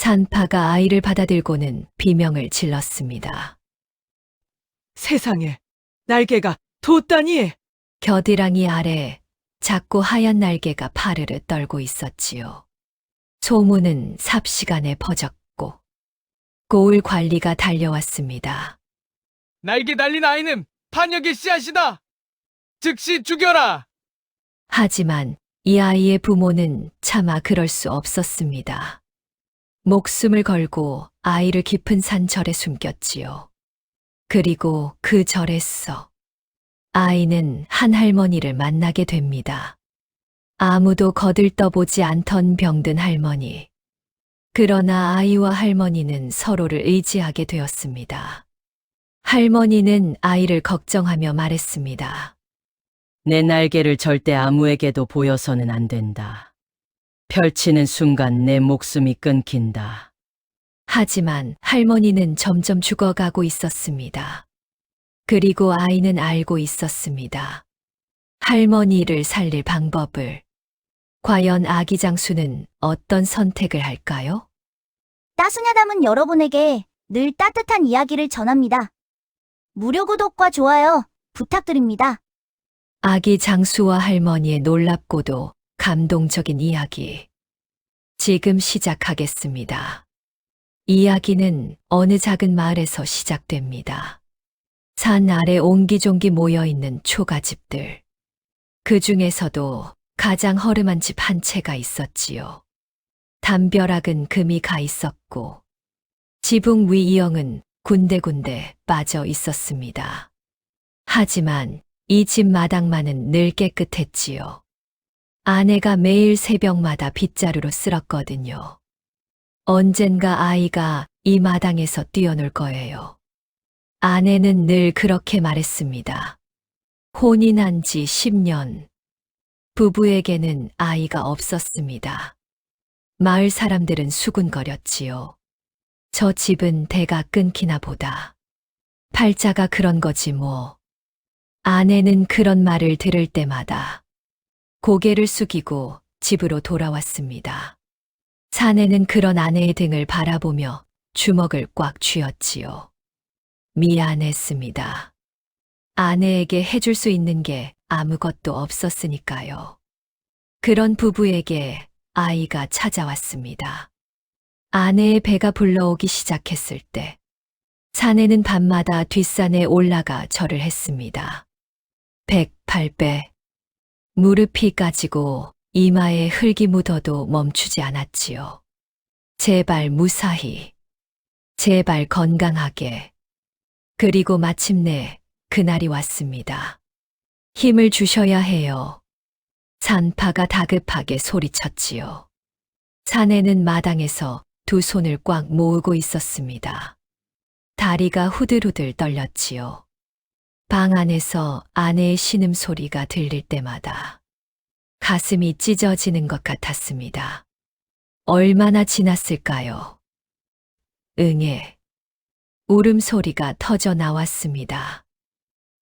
산파가 아이를 받아들고는 비명을 질렀습니다. 세상에, 날개가 돋다니! 겨드랑이 아래 작고 하얀 날개가 파르르 떨고 있었지요. 소문은 삽시간에 퍼졌고 고을 관리가 달려왔습니다. 날개 달린 아이는 반역의 씨앗이다! 즉시 죽여라! 하지만 이 아이의 부모는 차마 그럴 수 없었습니다. 목숨을 걸고 아이를 깊은 산절에 숨겼지요. 그리고 그 절에서 아이는 한 할머니를 만나게 됩니다. 아무도 거들떠보지 않던 병든 할머니. 그러나 아이와 할머니는 서로를 의지하게 되었습니다. 할머니는 아이를 걱정하며 말했습니다. 내 날개를 절대 아무에게도 보여서는 안 된다. 펼치는 순간 내 목숨이 끊긴다. 하지만 할머니는 점점 죽어가고 있었습니다. 그리고 아이는 알고 있었습니다. 할머니를 살릴 방법을. 과연 아기 장수는 어떤 선택을 할까요? 따수냐 담은 여러분에게 늘 따뜻한 이야기를 전합니다. 무료 구독과 좋아요 부탁드립니다. 아기 장수와 할머니의 놀랍고도 감동적인 이야기. 지금 시작하겠습니다. 이야기는 어느 작은 마을에서 시작됩니다. 산 아래 옹기종기 모여있는 초가집들. 그 중에서도 가장 허름한 집 한 채가 있었지요. 담벼락은 금이 가 있었고 지붕 위 이영은 군데군데 빠져 있었습니다. 하지만 이 집 마당만은 늘 깨끗했지요. 아내가 매일 새벽마다 빗자루로 쓸었거든요. 언젠가 아이가 이 마당에서 뛰어놀 거예요. 아내는 늘 그렇게 말했습니다. 혼인한 지 10년. 부부에게는 아이가 없었습니다. 마을 사람들은 수군거렸지요. 저 집은 대가 끊기나 보다. 팔자가 그런 거지 뭐. 아내는 그런 말을 들을 때마다 고개를 숙이고 집으로 돌아왔습니다. 사내는 그런 아내의 등을 바라보며 주먹을 꽉 쥐었지요. 미안했습니다. 아내에게 해줄 수 있는 게 아무것도 없었으니까요. 그런 부부에게 아이가 찾아왔습니다. 아내의 배가 불러오기 시작했을 때 사내는 밤마다 뒷산에 올라가 절을 했습니다. 108배. 무릎이 까지고 이마에 흙이 묻어도 멈추지 않았지요. 제발 무사히. 제발 건강하게. 그리고 마침내 그날이 왔습니다. 힘을 주셔야 해요. 산파가 다급하게 소리쳤지요. 사내는 마당에서 두 손을 꽉 모으고 있었습니다. 다리가 후들후들 떨렸지요. 방 안에서 아내의 신음소리가 들릴 때마다 가슴이 찢어지는 것 같았습니다. 얼마나 지났을까요? 응애. 울음소리가 터져 나왔습니다.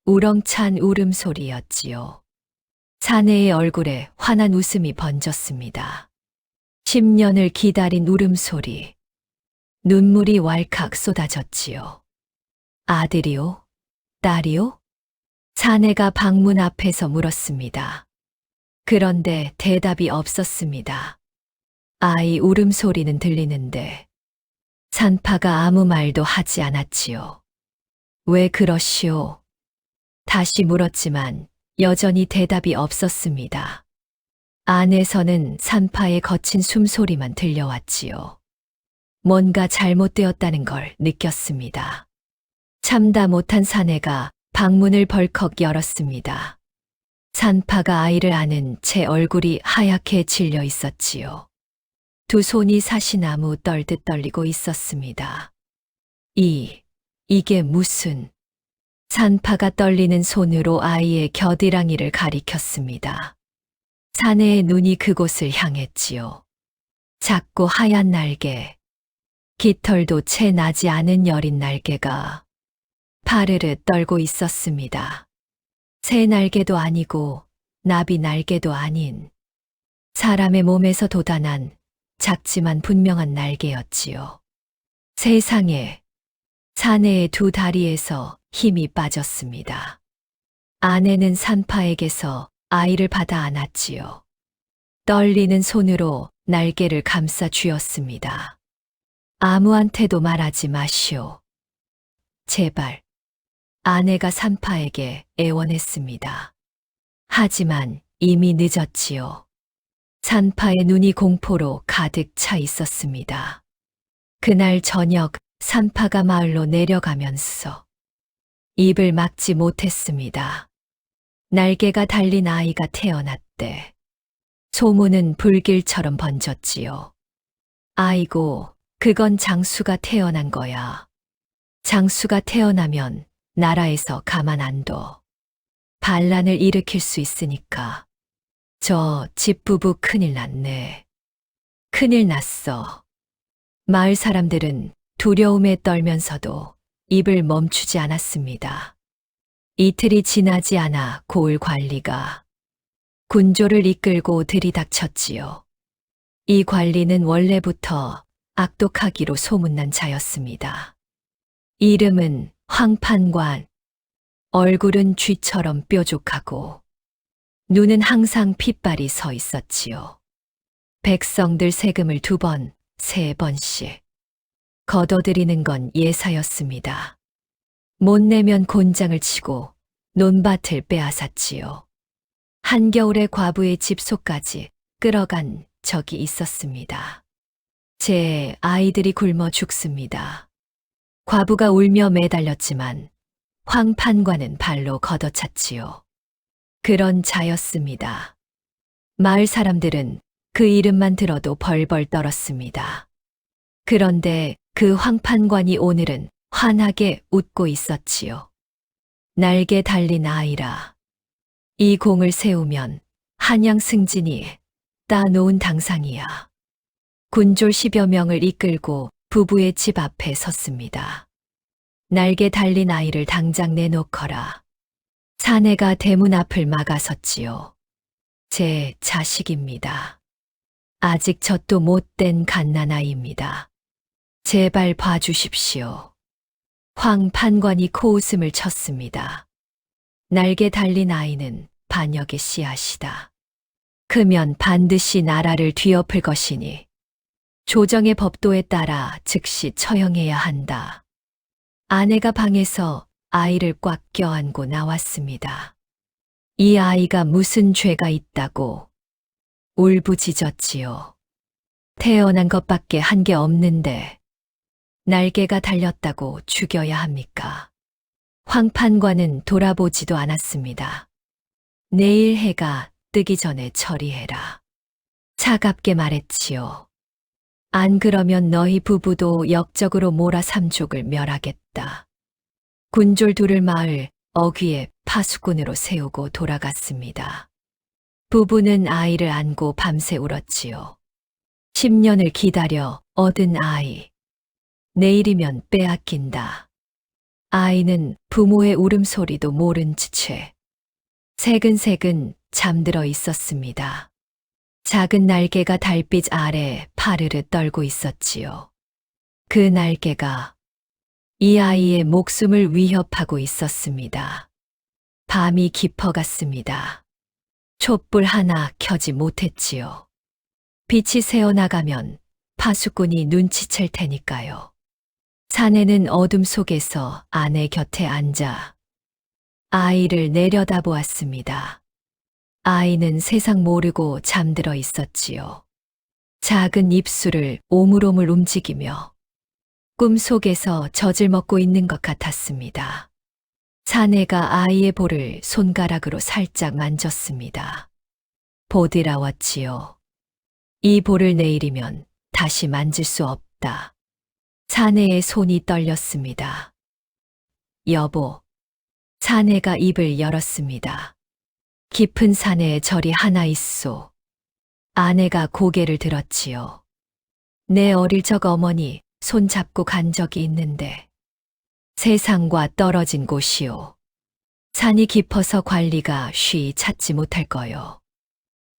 우렁찬 울음소리였지요. 사내의 얼굴에 환한 웃음이 번졌습니다. 10년을 기다린 울음소리. 눈물이 왈칵 쏟아졌지요. 아들이요? 딸이요? 사내가 방문 앞에서 물었습니다. 그런데 대답이 없었습니다. 아이 울음소리는 들리는데 산파가 아무 말도 하지 않았지요. 왜 그러시오? 다시 물었지만 여전히 대답이 없었습니다. 안에서는 산파의 거친 숨소리만 들려왔지요. 뭔가 잘못되었다는 걸 느꼈습니다. 참다 못한 사내가 방문을 벌컥 열었습니다. 산파가 아이를 안은 채 얼굴이 하얗게 질려 있었지요. 두 손이 사시나무 떨듯 떨리고 있었습니다. 이게 무슨... 산파가 떨리는 손으로 아이의 겨드랑이를 가리켰습니다. 사내의 눈이 그곳을 향했지요. 작고 하얀 날개, 깃털도 채 나지 않은 여린 날개가 파르르 떨고 있었습니다. 새 날개도 아니고 나비 날개도 아닌 사람의 몸에서 돋아난 작지만 분명한 날개였지요. 세상에, 사내의 두 다리에서 힘이 빠졌습니다. 아내는 산파에게서 아이를 받아 안았지요. 떨리는 손으로 날개를 감싸 쥐었습니다. 아무한테도 말하지 마시오. 제발. 아내가 산파에게 애원했습니다. 하지만 이미 늦었지요. 산파의 눈이 공포로 가득 차 있었습니다. 그날 저녁 산파가 마을로 내려가면서 입을 막지 못했습니다. 날개가 달린 아이가 태어났대. 소문은 불길처럼 번졌지요. 아이고, 그건 장수가 태어난 거야. 장수가 태어나면 나라에서 가만 안 둬. 반란을 일으킬 수 있으니까. 저 집부부 큰일 났네. 큰일 났어. 마을 사람들은 두려움에 떨면서도 입을 멈추지 않았습니다. 이틀이 지나지 않아 고을 관리가 군조를 이끌고 들이닥쳤지요. 이 관리는 원래부터 악독하기로 소문난 자였습니다. 이름은 황판관. 얼굴은 쥐처럼 뾰족하고 눈은 항상 핏발이 서 있었지요. 백성들 세금을 2번, 3번씩 걷어들이는 건 예사였습니다. 못 내면 곤장을 치고 논밭을 빼앗았지요. 한겨울에 과부의 집소까지 끌어간 적이 있었습니다. 제 아이들이 굶어 죽습니다. 과부가 울며 매달렸지만 황판관은 발로 걷어찼지요. 그런 자였습니다. 마을 사람들은 그 이름만 들어도 벌벌 떨었습니다. 그런데 그 황판관이 오늘은 환하게 웃고 있었지요. 날개 달린 아이라. 이 공을 세우면 한양 승진이 따놓은 당상이야. 군졸 10여 명을 이끌고 부부의 집 앞에 섰습니다. 날개 달린 아이를 당장 내놓거라. 사내가 대문 앞을 막아섰지요. 제 자식입니다. 아직 젖도 못된 갓난아이입니다. 제발 봐주십시오. 황 판관이 코웃음을 쳤습니다. 날개 달린 아이는 반역의 씨앗이다. 크면 반드시 나라를 뒤엎을 것이니 조정의 법도에 따라 즉시 처형해야 한다. 아내가 방에서 아이를 꽉 껴안고 나왔습니다. 이 아이가 무슨 죄가 있다고 울부짖었지요. 태어난 것밖에 한 게 없는데 날개가 달렸다고 죽여야 합니까? 황판관은 돌아보지도 않았습니다. 내일 해가 뜨기 전에 처리해라. 차갑게 말했지요. 안 그러면 너희 부부도 역적으로 몰아 삼족을 멸하겠다. 군졸 둘을 마을 어귀에 파수꾼으로 세우고 돌아갔습니다. 부부는 아이를 안고 밤새 울었지요. 10년을 기다려 얻은 아이. 내일이면 빼앗긴다. 아이는 부모의 울음소리도 모른 채 새근새근 잠들어 있었습니다. 작은 날개가 달빛 아래 파르르 떨고 있었지요. 그 날개가 이 아이의 목숨을 위협하고 있었습니다. 밤이 깊어갔습니다. 촛불 하나 켜지 못했지요. 빛이 새어나가면 파수꾼이 눈치챌 테니까요. 사내는 어둠 속에서 아내 곁에 앉아 아이를 내려다보았습니다. 아이는 세상 모르고 잠들어 있었지요. 작은 입술을 오물오물 움직이며 꿈속에서 젖을 먹고 있는 것 같았습니다. 사내가 아이의 볼을 손가락으로 살짝 만졌습니다. 보드라웠지요. 이 볼을 내일이면 다시 만질 수 없다. 사내의 손이 떨렸습니다. 여보. 사내가 입을 열었습니다. 깊은 사내에 절이 하나 있소. 아내가 고개를 들었지요. 내 어릴 적 어머니 손 잡고 간 적이 있는데 세상과 떨어진 곳이오. 산이 깊어서 관리가 쉬이 찾지 못할 거요.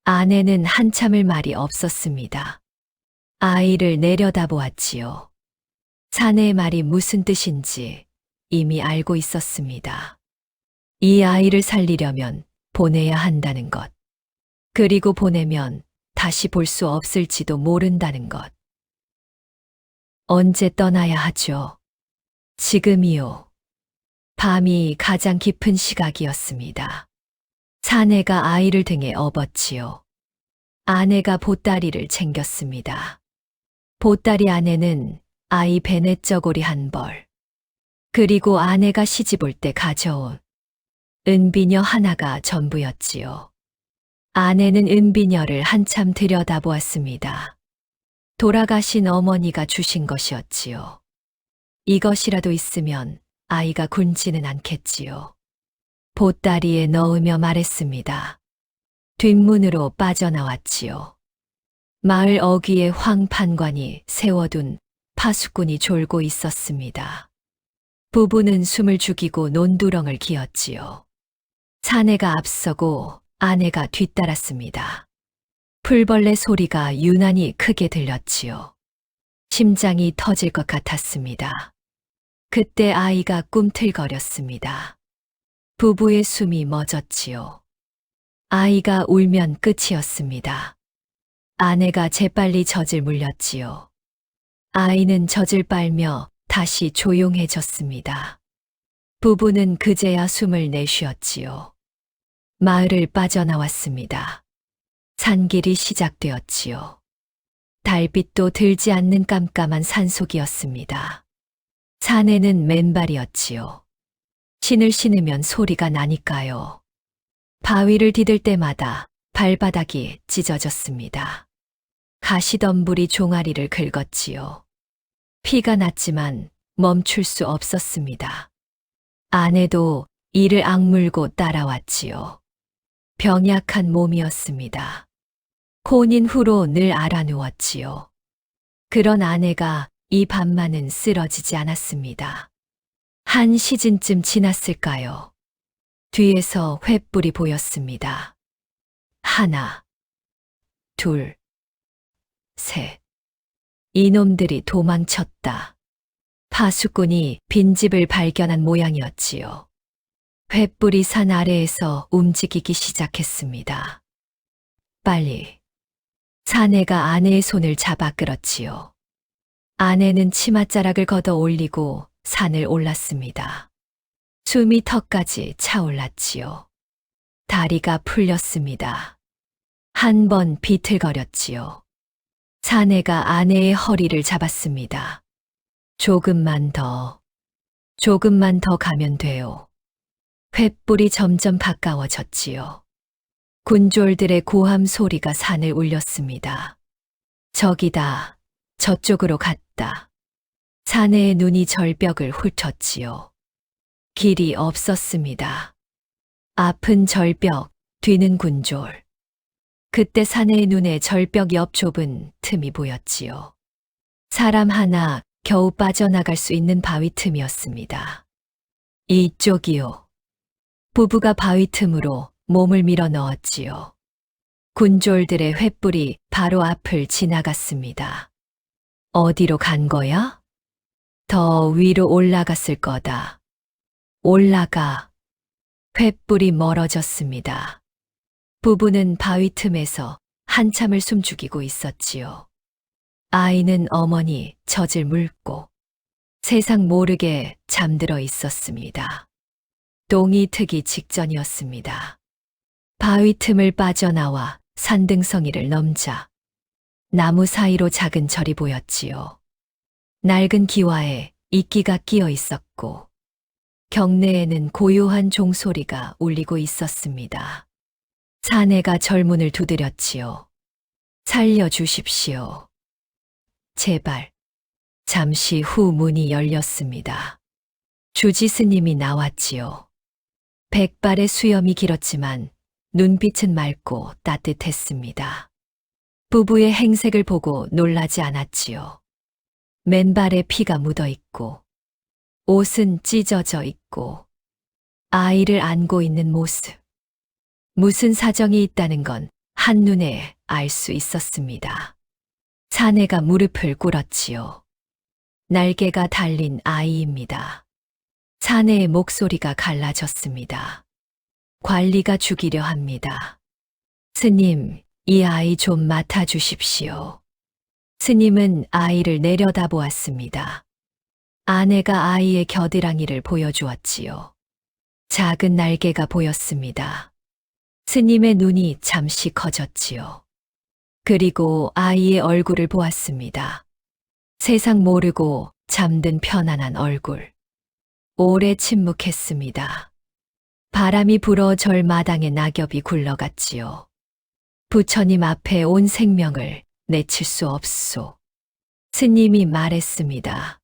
아내는 한참을 말이 없었습니다. 아이를 내려다보았지요. 사내의 말이 무슨 뜻인지 이미 알고 있었습니다. 이 아이를 살리려면 보내야 한다는 것. 그리고 보내면 다시 볼 수 없을지도 모른다는 것. 언제 떠나야 하죠? 지금이요. 밤이 가장 깊은 시각이었습니다. 사내가 아이를 등에 업었지요. 아내가 보따리를 챙겼습니다. 보따리 안에는 아이 베넷저고리 한 벌, 그리고 아내가 시집 올 때 가져온 은비녀 하나가 전부였지요. 아내는 은비녀를 한참 들여다보았습니다. 돌아가신 어머니가 주신 것이었지요. 이것이라도 있으면 아이가 굶지는 않겠지요. 보따리에 넣으며 말했습니다. 뒷문으로 빠져나왔지요. 마을 어귀에 황판관이 세워둔 파수꾼이 졸고 있었습니다. 부부는 숨을 죽이고 논두렁을 기었지요. 사내가 앞서고 아내가 뒤따랐습니다. 풀벌레 소리가 유난히 크게 들렸지요. 심장이 터질 것 같았습니다. 그때 아이가 꿈틀거렸습니다. 부부의 숨이 멎었지요. 아이가 울면 끝이었습니다. 아내가 재빨리 젖을 물렸지요. 아이는 젖을 빨며 다시 조용해졌습니다. 부부는 그제야 숨을 내쉬었지요. 마을을 빠져나왔습니다. 산길이 시작되었지요. 달빛도 들지 않는 깜깜한 산속이었습니다. 사내는 맨발이었지요. 신을 신으면 소리가 나니까요. 바위를 디딜 때마다 발바닥이 찢어졌습니다. 가시덤불이 종아리를 긁었지요. 피가 났지만 멈출 수 없었습니다. 아내도 이를 악물고 따라왔지요. 병약한 몸이었습니다. 혼인 후로 늘 알아누웠지요. 그런 아내가 이 밤만은 쓰러지지 않았습니다. 한 시즌쯤 지났을까요? 뒤에서 횃불이 보였습니다. 하나, 둘, 셋. 이놈들이 도망쳤다. 파수꾼이 빈집을 발견한 모양이었지요. 횃불이 산 아래에서 움직이기 시작했습니다. 빨리. 사내가 아내의 손을 잡아 끌었지요. 아내는 치맛자락을 걷어 올리고 산을 올랐습니다. 숨이 턱까지 차올랐지요. 다리가 풀렸습니다. 한 번 비틀거렸지요. 사내가 아내의 허리를 조금만 더 가면 돼요. 횃불이 점점 가까워졌지요. 군졸들의 고함 소리가 산을 울렸습니다. 저기다, 저쪽으로 갔다. 사내의 눈이 절벽을 훑었지요. 길이 없었습니다. 앞은 절벽, 뒤는 군졸. 그때 사내의 눈에 절벽 옆 좁은 틈이 보였지요. 사람 하나 겨우 빠져나갈 수 있는 바위 틈이었습니다. 이쪽이요. 부부가 바위 틈으로 몸을 밀어 넣었지요. 군졸들의 횃불이 바로 앞을 지나갔습니다. 어디로 간 거야? 더 위로 올라갔을 거다. 올라가. 횃불이 멀어졌습니다. 부부는 바위 틈에서 한참을 숨죽이고 있었지요. 아이는 어머니 젖을 물고 세상 모르게 잠들어 있었습니다. 똥이 트기 직전이었습니다. 바위 틈을 빠져나와 산등성이를 넘자 나무 사이로 작은 절이 보였지요. 낡은 기와에 이끼가 끼어 있었고 경내에는 고요한 종소리가 울리고 있었습니다. 사내가 절문을 두드렸지요. 살려주십시오. 제발. 잠시 후 문이 열렸습니다. 주지 스님이 나왔지요. 백발의 수염이 길었지만 눈빛은 맑고 따뜻했습니다. 부부의 행색을 보고 놀라지 않았지요. 맨발에 피가 묻어 있고 옷은 찢어져 있고 아이를 안고 있는 모습. 무슨 사정이 있다는 건 한눈에 알 수 있었습니다. 사내가 무릎을 꿇었지요. 날개가 달린 아이입니다. 사내의 목소리가 갈라졌습니다. 관리가 죽이려 합니다. 스님, 이 아이 좀 맡아주십시오. 스님은 아이를 내려다보았습니다. 아내가 아이의 겨드랑이를 보여주었지요. 작은 날개가 보였습니다. 스님의 눈이 잠시 커졌지요. 그리고 아이의 얼굴을 보았습니다. 세상 모르고 잠든 편안한 얼굴. 오래 침묵했습니다. 바람이 불어 절마당에 낙엽이 굴러갔지요. 부처님 앞에 온 생명을 내칠 수 없소. 스님이 말했습니다.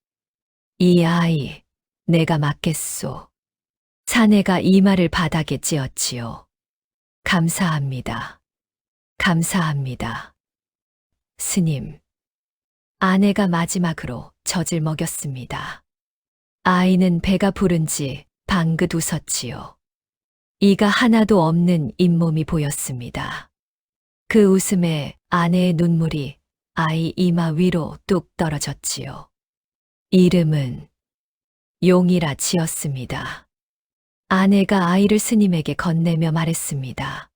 이 아이, 내가 맡겠소. 사내가 이 말을 바닥에 찧었지요. 감사합니다. 감사합니다. 스님. 아내가 마지막으로 젖을 먹였습니다. 아이는 배가 부른지 방긋 웃었지요. 이가 하나도 없는 잇몸이 보였습니다. 그 웃음에 아내의 눈물이 아이 이마 위로 뚝 떨어졌지요. 이름은 용이라 지었습니다. 아내가 아이를 스님에게 건네며 말했습니다.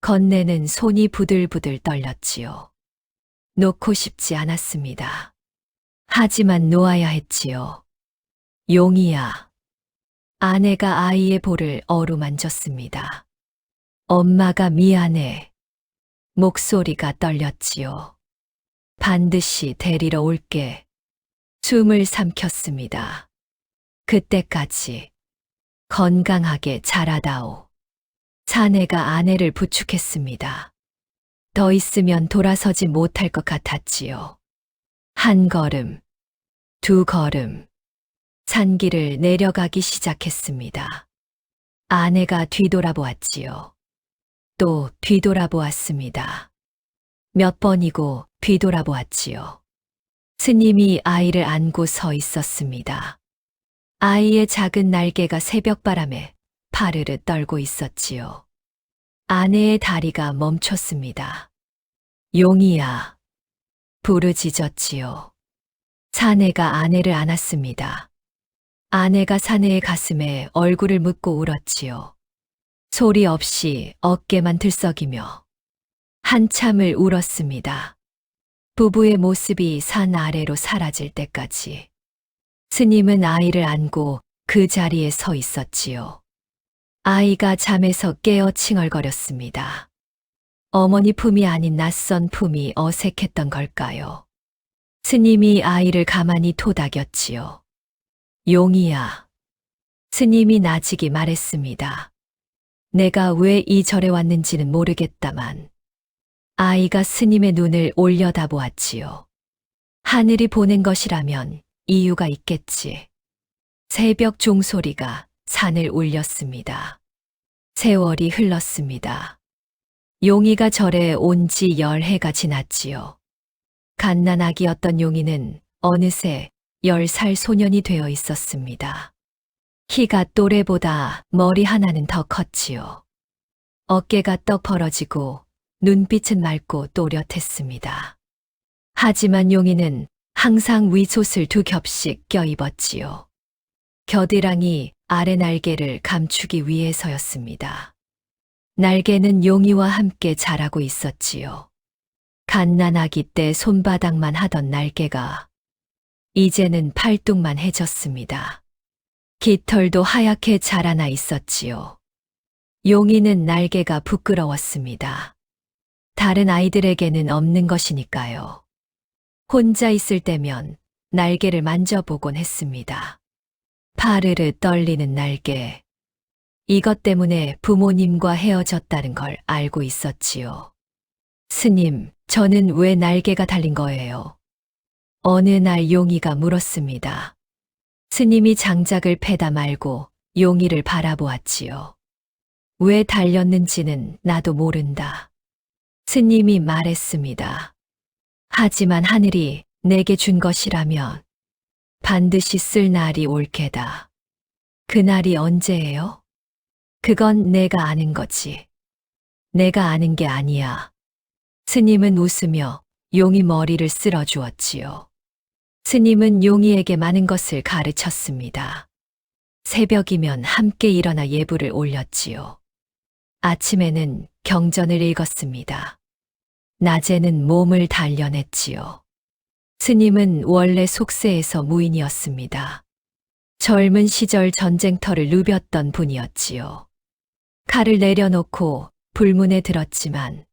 건네는 손이 부들부들 떨렸지요. 놓고 싶지 않았습니다. 하지만 놓아야 했지요. 용이야. 아내가 아이의 볼을 어루만졌습니다. 엄마가 미안해. 목소리가 떨렸지요. 반드시 데리러 올게. 숨을 삼켰습니다. 그때까지 건강하게 자라다오. 사내가 아내를 부축했습니다. 더 있으면 돌아서지 못할 것 같았지요. 한 걸음, 두 걸음, 산길을 내려가기 시작했습니다. 아내가 뒤돌아보았지요. 또 뒤돌아보았습니다. 몇 번이고 뒤돌아보았지요. 스님이 아이를 안고 서 있었습니다. 아이의 작은 날개가 새벽바람에 파르르 떨고 있었지요. 아내의 다리가 멈췄습니다. 용이야. 부르짖었지요. 사내가 아내를 안았습니다. 아내가 사내의 가슴에 얼굴을 묻고 울었지요. 소리 없이 어깨만 들썩이며 한참을 울었습니다. 부부의 모습이 산 아래로 사라질 때까지. 스님은 아이를 안고 그 자리에 서 있었지요. 아이가 잠에서 깨어 칭얼거렸습니다. 어머니 품이 아닌 낯선 품이 어색했던 걸까요? 스님이 아이를 가만히 토닥였지요. 용이야. 스님이 나직이 말했습니다. 내가 왜 이 절에 왔는지는 모르겠다만. 아이가 스님의 눈을 올려다보았지요. 하늘이 보낸 것이라면 이유가 있겠지. 새벽 종소리가 산을 울렸습니다. 세월이 흘렀습니다. 용이가 절에 온 지 10해가 지났지요. 갓난아기였던 용이는 어느새 10살 소년이 되어 있었습니다. 키가 또래보다 머리 하나는 더 컸지요. 어깨가 떡 벌어지고 눈빛은 맑고 또렷했습니다. 하지만 용이는 항상 위솥을 2겹씩 껴입었지요. 겨드랑이 아래 날개를 감추기 위해서였습니다. 날개는 용이와 함께 자라고 있었지요. 갓난아기 때 손바닥만 하던 날개가 이제는 팔뚝만 해졌습니다. 깃털도 하얗게 자라나 있었지요. 용이는 날개가 부끄러웠습니다. 다른 아이들에게는 없는 것이니까요. 혼자 있을 때면 날개를 만져보곤 했습니다. 파르르 떨리는 날개. 이것 때문에 부모님과 헤어졌다는 걸 알고 있었지요. 스님, 저는 왜 날개가 달린 거예요? 어느 날 용이가 물었습니다. 스님이 장작을 패다 말고 용이를 바라보았지요. 왜 달렸는지는 나도 모른다. 스님이 말했습니다. 하지만 하늘이 내게 준 것이라면 반드시 쓸 날이 올 게다. 그날이 언제예요? 그건 내가 아는 거지. 내가 아는 게 아니야. 스님은 웃으며 용이 머리를 쓸어 주었지요. 스님은 용이에게 많은 것을 가르쳤습니다. 새벽이면 함께 일어나 예불을 올렸지요. 아침에는 경전을 읽었습니다. 낮에는 몸을 단련했지요. 스님은 원래 속세에서 무인이었습니다. 젊은 시절 전쟁터를 누볐던 분이었지요. 칼을 내려놓고 불문에 들었지만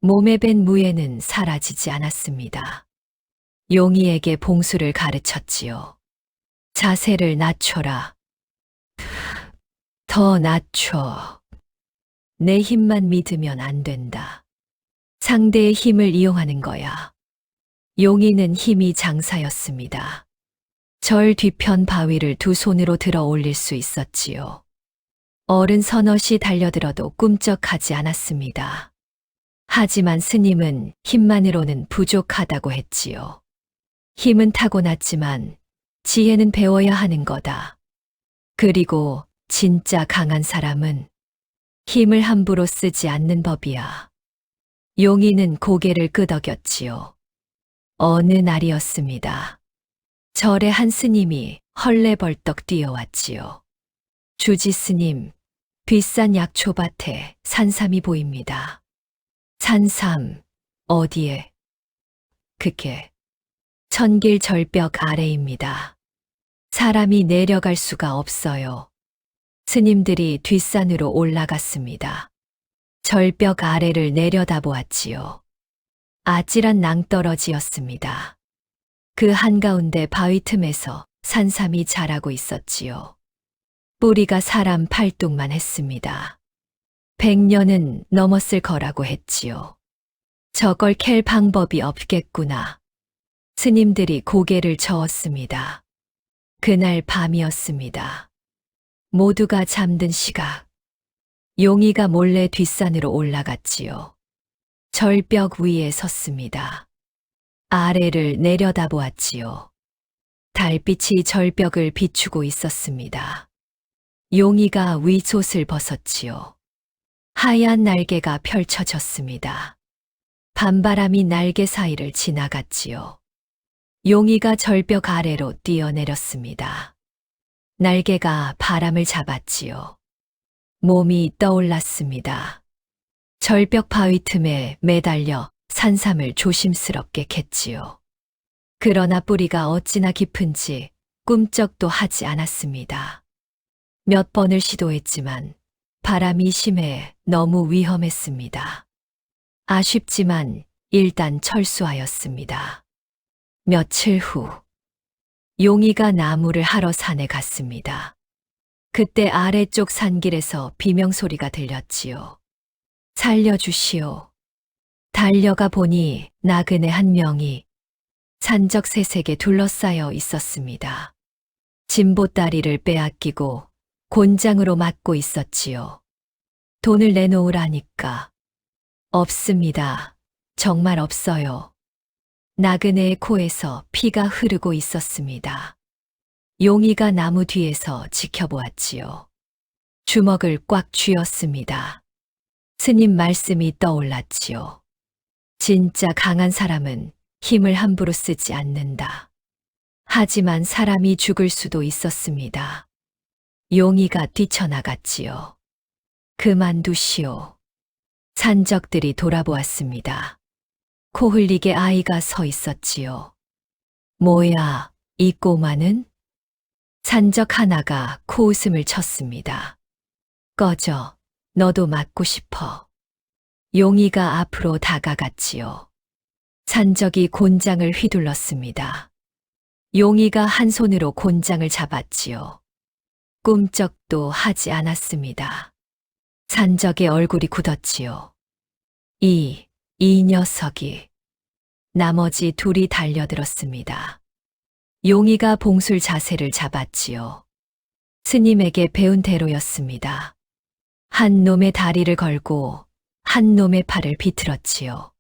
몸에 밴 무예는 사라지지 않았습니다. 용이에게 봉수를 가르쳤지요. 자세를 낮춰라. 더 낮춰. 내 힘만 믿으면 안 된다. 상대의 힘을 이용하는 거야. 용이는 힘이 장사였습니다. 절 뒤편 바위를 두 손으로 들어 올릴 수 있었지요. 어른 서너시 달려들어도 꿈쩍하지 않았습니다. 하지만 스님은 힘만으로는 부족하다고 했지요. 힘은 타고났지만 지혜는 배워야 하는 거다. 그리고 진짜 강한 사람은 힘을 함부로 쓰지 않는 법이야. 용이는 고개를 끄덕였지요. 어느 날이었습니다. 절에 한 스님이 헐레벌떡 뛰어왔지요. 주지 스님, 뒷산 약초밭에 산삼이 보입니다. 산삼, 어디에? 그게 천길 절벽 아래입니다. 사람이 내려갈 수가 없어요. 스님들이 뒷산으로 올라갔습니다. 절벽 아래를 내려다보았지요. 아찔한 낭떠러지였습니다. 그 한가운데 바위 틈에서 산삼이 자라고 있었지요. 뿌리가 사람 팔뚝만 했습니다. 100년은 넘었을 거라고 했지요. 저걸 캘 방법이 없겠구나. 스님들이 고개를 저었습니다. 그날 밤이었습니다. 모두가 잠든 시각. 용이가 몰래 뒷산으로 올라갔지요. 절벽 위에 섰습니다. 아래를 내려다보았지요. 달빛이 절벽을 비추고 있었습니다. 용이가 위솥을 벗었지요. 하얀 날개가 펼쳐졌습니다. 밤바람이 날개 사이를 지나갔지요. 용이가 절벽 아래로 뛰어내렸습니다. 날개가 바람을 잡았지요. 몸이 떠올랐습니다. 절벽 바위 틈에 매달려 산삼을 조심스럽게 캤지요. 그러나 뿌리가 어찌나 깊은지 꿈쩍도 하지 않았습니다. 몇 번을 시도했지만 바람이 심해 너무 위험했습니다. 아쉽지만 일단 철수하였습니다. 며칠 후, 용이가 나무를 하러 산에 갔습니다. 그때 아래쪽 산길에서 비명소리가 들렸지요. 살려주시오. 달려가 보니 나그네 한 명이 산적새색에 둘러싸여 있었습니다. 진보다리를 빼앗기고 곤장으로 맞고 있었지요. 돈을 내놓으라니까. 없습니다. 정말 없어요. 나그네의 코에서 피가 흐르고 있었습니다. 용이가 나무 뒤에서 지켜보았지요. 주먹을 꽉 쥐었습니다. 스님 말씀이 떠올랐지요. 진짜 강한 사람은 힘을 함부로 쓰지 않는다. 하지만 사람이 죽을 수도 있었습니다. 용이가 뛰쳐나갔지요. 그만두시오. 산적들이 돌아보았습니다. 코 흘리게 아이가 서 있었지요. 뭐야, 이 꼬마는? 산적 하나가 코웃음을 쳤습니다. 꺼져, 너도 맞고 싶어. 용이가 앞으로 다가갔지요. 산적이 곤장을 휘둘렀습니다. 용이가 한 손으로 곤장을 잡았지요. 꿈쩍도 하지 않았습니다. 산적의 얼굴이 굳었지요. 이 녀석이. 나머지 둘이 달려들었습니다. 용이가 봉술 자세를 잡았지요. 스님에게 배운 대로였습니다. 한 놈의 다리를 걸고 한 놈의 팔을 비틀었지요.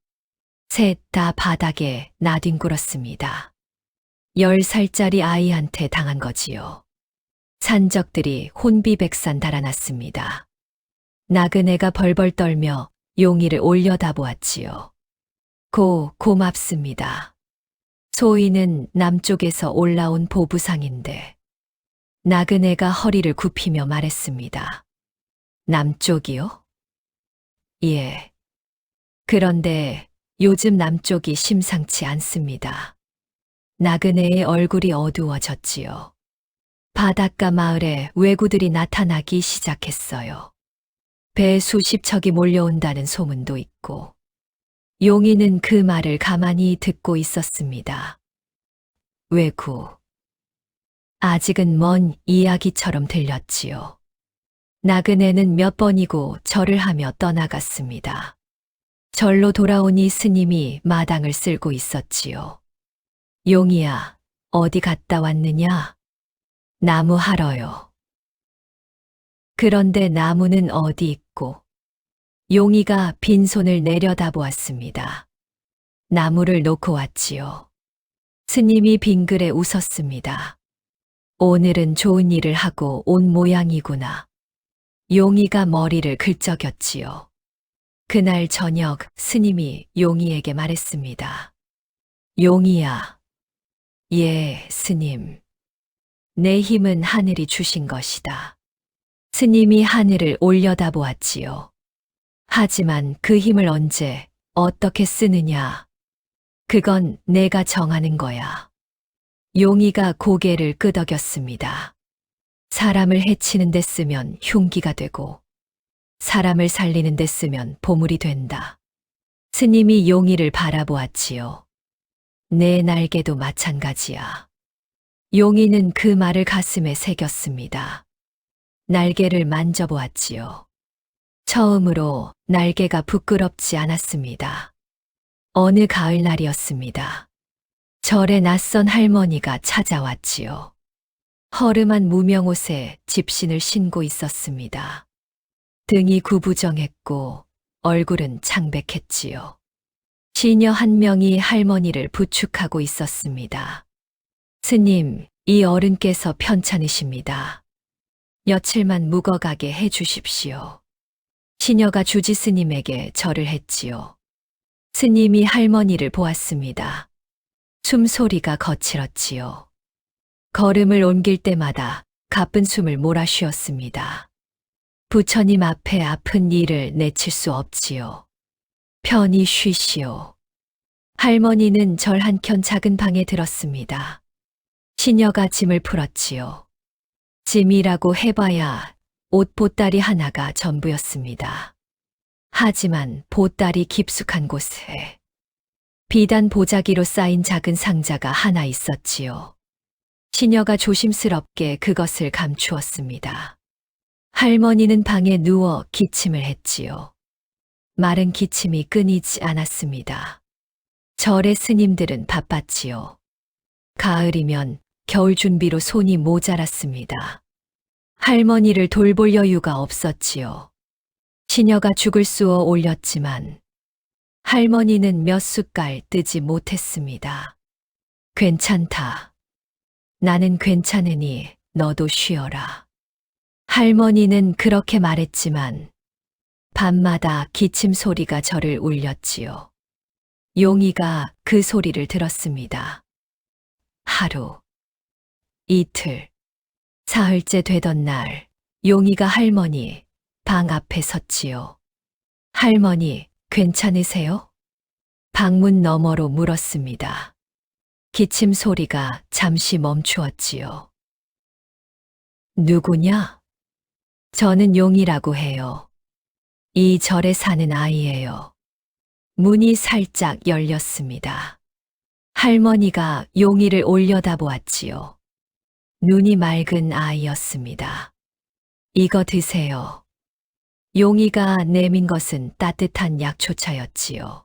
셋 다 바닥에 나뒹굴었습니다. 10살짜리 아이한테 당한 거지요. 산적들이 혼비백산 달아났습니다. 나그네가 벌벌 떨며 용이를 올려다보았지요. 고맙습니다. 소희는 남쪽에서 올라온 보부상인데 나그네가 허리를 굽히며 말했습니다. 남쪽이요? 예. 그런데 요즘 남쪽이 심상치 않습니다. 나그네의 얼굴이 어두워졌지요. 바닷가 마을에 왜구들이 나타나기 시작했어요. 배 수십 척이 몰려온다는 소문도 있고, 용인은 그 말을 가만히 듣고 있었습니다. 왜구. 아직은 먼 이야기처럼 들렸지요. 나그네는 몇 번이고 절을 하며 떠나갔습니다. 절로 돌아오니 스님이 마당을 쓸고 있었지요. 용이야, 어디 갔다 왔느냐? 나무 하러요. 그런데 나무는 어디 있고? 용이가 빈손을 내려다보았습니다. 나무를 놓고 왔지요. 스님이 빙그레 웃었습니다. 오늘은 좋은 일을 하고 온 모양이구나. 용이가 머리를 긁적였지요. 그날 저녁 스님이 용이에게 말했습니다. 용이야. 예, 스님. 내 힘은 하늘이 주신 것이다. 스님이 하늘을 올려다보았지요. 하지만 그 힘을 언제, 어떻게 쓰느냐. 그건 내가 정하는 거야. 용이가 고개를 끄덕였습니다. 사람을 해치는 데 쓰면 흉기가 되고, 사람을 살리는 데 쓰면 보물이 된다. 스님이 용이를 바라보았지요. 내 날개도 마찬가지야. 용이는 그 말을 가슴에 새겼습니다. 날개를 만져보았지요. 처음으로 날개가 부끄럽지 않았습니다. 어느 가을날이었습니다. 절에 낯선 할머니가 찾아왔지요. 허름한 무명옷에 집신을 신고 있었습니다. 등이 구부정했고 얼굴은 창백했지요. 시녀 한 명이 할머니를 부축하고 있었습니다. 스님, 이 어른께서 편찮으십니다. 며칠만 묵어가게 해 주십시오. 시녀가 주지 스님에게 절을 했지요. 스님이 할머니를 보았습니다. 숨소리가 거칠었지요. 걸음을 옮길 때마다 가쁜 숨을 몰아쉬었습니다. 부처님 앞에 아픈 일을 내칠 수 없지요. 편히 쉬시오. 할머니는 절 한켠 작은 방에 들었습니다. 시녀가 짐을 풀었지요. 짐이라고 해봐야 옷 보따리 하나가 전부였습니다. 하지만 보따리 깊숙한 곳에 비단 보자기로 쌓인 작은 상자가 하나 있었지요. 시녀가 조심스럽게 그것을 감추었습니다. 할머니는 방에 누워 기침을 했지요. 마른 기침이 끊이지 않았습니다. 절의 스님들은 바빴지요. 가을이면 겨울 준비로 손이 모자랐습니다. 할머니를 돌볼 여유가 없었지요. 시녀가 죽을 쑤어 올렸지만 할머니는 몇 숟갈 뜨지 못했습니다. 괜찮다. 나는 괜찮으니 너도 쉬어라. 할머니는 그렇게 말했지만 밤마다 기침 소리가 저를 울렸지요. 용이가 그 소리를 들었습니다. 하루, 이틀, 사흘째 되던 날, 용이가 할머니 방 앞에 섰지요. 할머니, 괜찮으세요? 방문 너머로 물었습니다. 기침 소리가 잠시 멈추었지요. 누구냐? 저는 용이라고 해요. 이 절에 사는 아이예요. 문이 살짝 열렸습니다. 할머니가 용이를 올려다보았지요. 눈이 맑은 아이였습니다. 이거 드세요. 용이가 내민 것은 따뜻한 약초차였지요.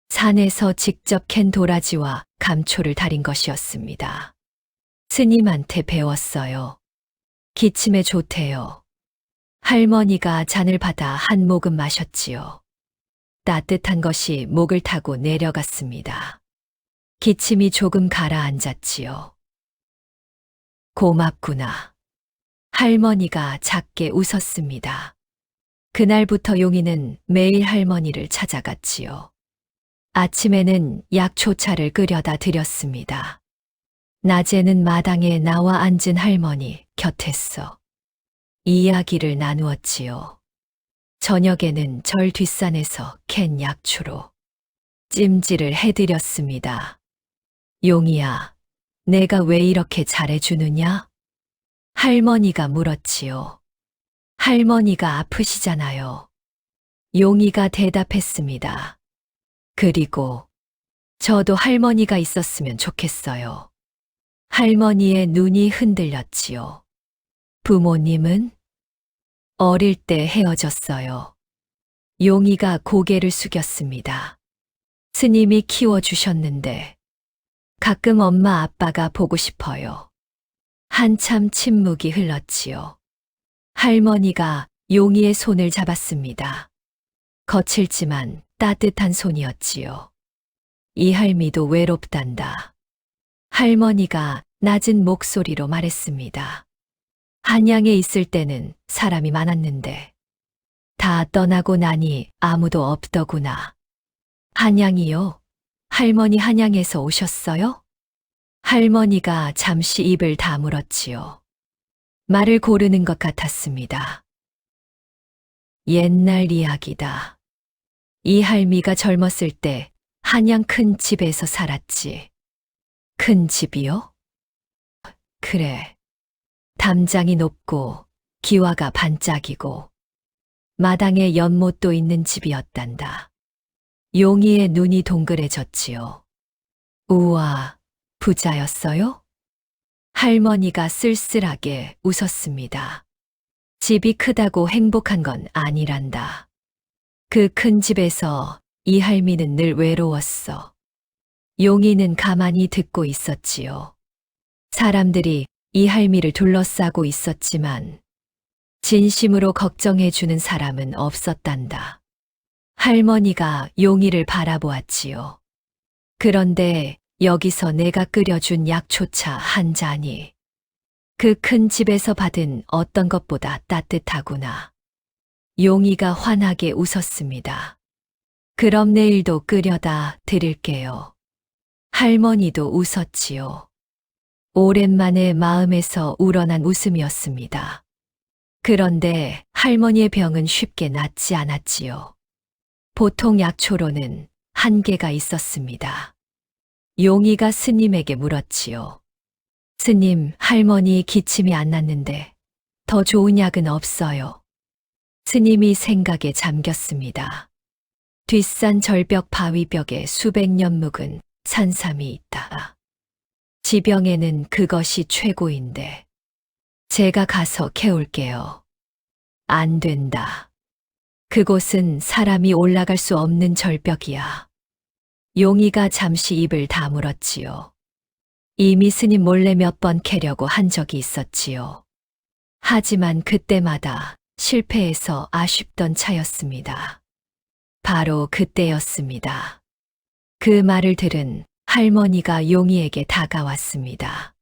산에서 직접 캔 도라지와 감초를 달인 것이었습니다. 스님한테 배웠어요. 기침에 좋대요. 할머니가 잔을 받아 한 모금 마셨지요. 따뜻한 것이 목을 타고 내려갔습니다. 기침이 조금 가라앉았지요. 고맙구나. 할머니가 작게 웃었습니다. 그날부터 용이는 매일 할머니를 찾아갔지요. 아침에는 약초차를 끓여다 드렸습니다. 낮에는 마당에 나와 앉은 할머니 곁에서 이야기를 나누었지요. 저녁에는 절 뒷산에서 캔 약초로 찜질을 해드렸습니다. 용이야, 내가 왜 이렇게 잘해주느냐? 할머니가 물었지요. 할머니가 아프시잖아요. 용이가 대답했습니다. 그리고 저도 할머니가 있었으면 좋겠어요. 할머니의 눈이 흔들렸지요. 부모님은 어릴 때 헤어졌어요. 용이가 고개를 숙였습니다. 스님이 키워주셨는데 가끔 엄마 아빠가 보고 싶어요. 한참 침묵이 흘렀지요. 할머니가 용이의 손을 잡았습니다. 거칠지만 따뜻한 손이었지요. 이 할미도 외롭단다. 할머니가 낮은 목소리로 말했습니다. 한양에 있을 때는 사람이 많았는데 다 떠나고 나니 아무도 없더구나. 한양이요? 할머니 한양에서 오셨어요? 할머니가 잠시 입을 다물었지요. 말을 고르는 것 같았습니다. 옛날 이야기다. 이 할미가 젊었을 때 한양 큰 집에서 살았지. 큰 집이요? 그래. 담장이 높고 기와가 반짝이고 마당에 연못도 있는 집이었단다. 용이의 눈이 동그래졌지요. 우와, 부자였어요? 할머니가 쓸쓸하게 웃었습니다. 집이 크다고 행복한 건 아니란다. 그 큰 집에서 이 할미는 늘 외로웠어. 용이는 가만히 듣고 있었지요. 사람들이 이 할미를 둘러싸고 있었지만 진심으로 걱정해주는 사람은 없었단다. 할머니가 용이를 바라보았지요. 그런데 여기서 내가 끓여준 약초차 한 잔이 그 큰 집에서 받은 어떤 것보다 따뜻하구나. 용이가 환하게 웃었습니다. 그럼 내일도 끓여다 드릴게요. 할머니도 웃었지요. 오랜만에 마음에서 우러난 웃음이었습니다. 그런데 할머니의 병은 쉽게 낫지 않았지요. 보통 약초로는 한계가 있었습니다. 용이가 스님에게 물었지요. 스님, 할머니 기침이 안 났는데 더 좋은 약은 없어요. 스님이 생각에 잠겼습니다. 뒷산 절벽 바위벽에 수백 년 묵은 산삼이 있다. 지병에는 그것이 최고인데 제가 가서 캐올게요. 안 된다. 그곳은 사람이 올라갈 수 없는 절벽이야. 용이가 잠시 입을 다물었지요. 이미 스님 몰래 몇 번 캐려고 한 적이 있었지요. 하지만 그때마다 실패해서 아쉽던 차였습니다. 바로 그때였습니다. 그 말을 들은 할머니가 용이에게 다가왔습니다.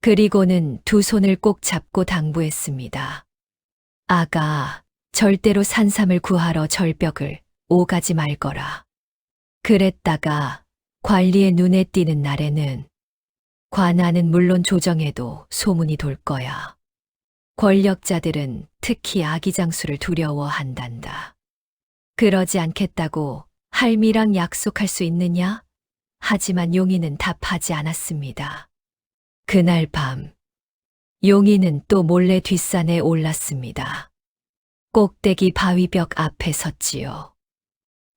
그리고는 두 손을 꼭 잡고 당부했습니다. 아가, 절대로 산삼을 구하러 절벽을 오가지 말거라. 그랬다가 관리의 눈에 띄는 날에는 관아는 물론 조정에도 소문이 돌 거야. 권력자들은 특히 아기장수를 두려워한단다. 그러지 않겠다고 할미랑 약속할 수 있느냐? 하지만 용이는 답하지 않았습니다. 그날 밤, 용이는 또 몰래 뒷산에 올랐습니다. 꼭대기 바위벽 앞에 섰지요.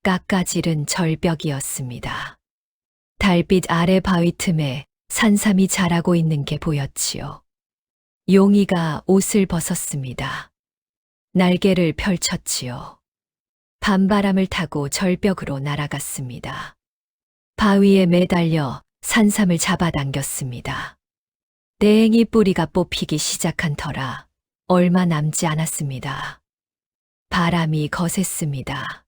깎아지른 절벽이었습니다. 달빛 아래 바위 틈에 산삼이 자라고 있는 게 보였지요. 용이가 옷을 벗었습니다. 날개를 펼쳤지요. 밤바람을 타고 절벽으로 날아갔습니다. 바위에 매달려 산삼을 잡아당겼습니다. 대행이 뿌리가 뽑히기 시작한 터라 얼마 남지 않았습니다. 바람이 거셌습니다.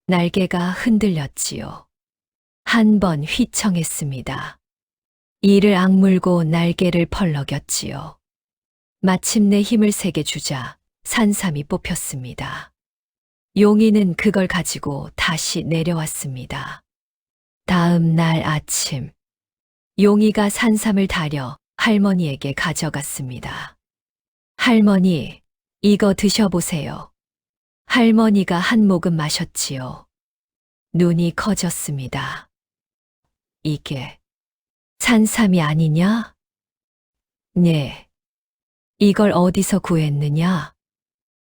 날개가 흔들렸지요. 한 번 휘청했습니다. 이를 악물고 날개를 펄럭였지요. 마침내 힘을 세게 주자 산삼이 뽑혔습니다. 용이는 그걸 가지고 다시 내려왔습니다. 다음 날 아침, 용이가 산삼을 다려 할머니에게 가져갔습니다. 할머니, 이거 드셔보세요. 할머니가 한 모금 마셨지요. 눈이 커졌습니다. 이게 산삼이 아니냐? 네. 이걸 어디서 구했느냐?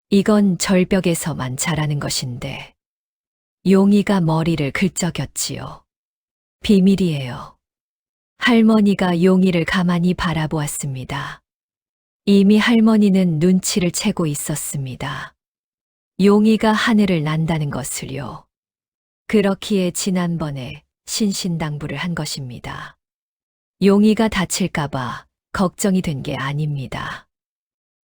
이건 절벽에서만 자라는 것인데. 용이가 머리를 긁적였지요. 비밀이에요. 할머니가 용이를 가만히 바라보았습니다. 이미 할머니는 눈치를 채고 있었습니다. 용이가 하늘을 난다는 것을요. 그렇기에 지난번에 신신당부를 한 것입니다. 용이가 다칠까봐 걱정이 된 게 아닙니다.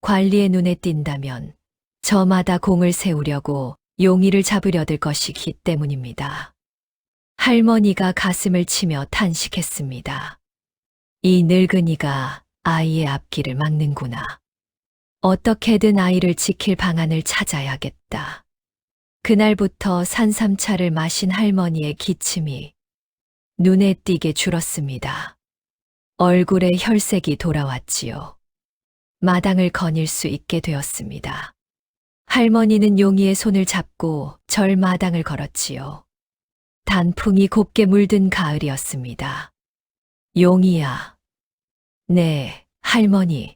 관리의 눈에 띈다면 저마다 공을 세우려고 용이를 잡으려 들 것이기 때문입니다. 할머니가 가슴을 치며 탄식했습니다. 이 늙은이가 아이의 앞길을 막는구나. 어떻게든 아이를 지킬 방안을 찾아야겠다. 그날부터 산삼차를 마신 할머니의 기침이 눈에 띄게 줄었습니다. 얼굴에 혈색이 돌아왔지요. 마당을 거닐 수 있게 되었습니다. 할머니는 용이의 손을 잡고 절 마당을 걸었지요. 단풍이 곱게 물든 가을이었습니다. 용이야. 네, 할머니.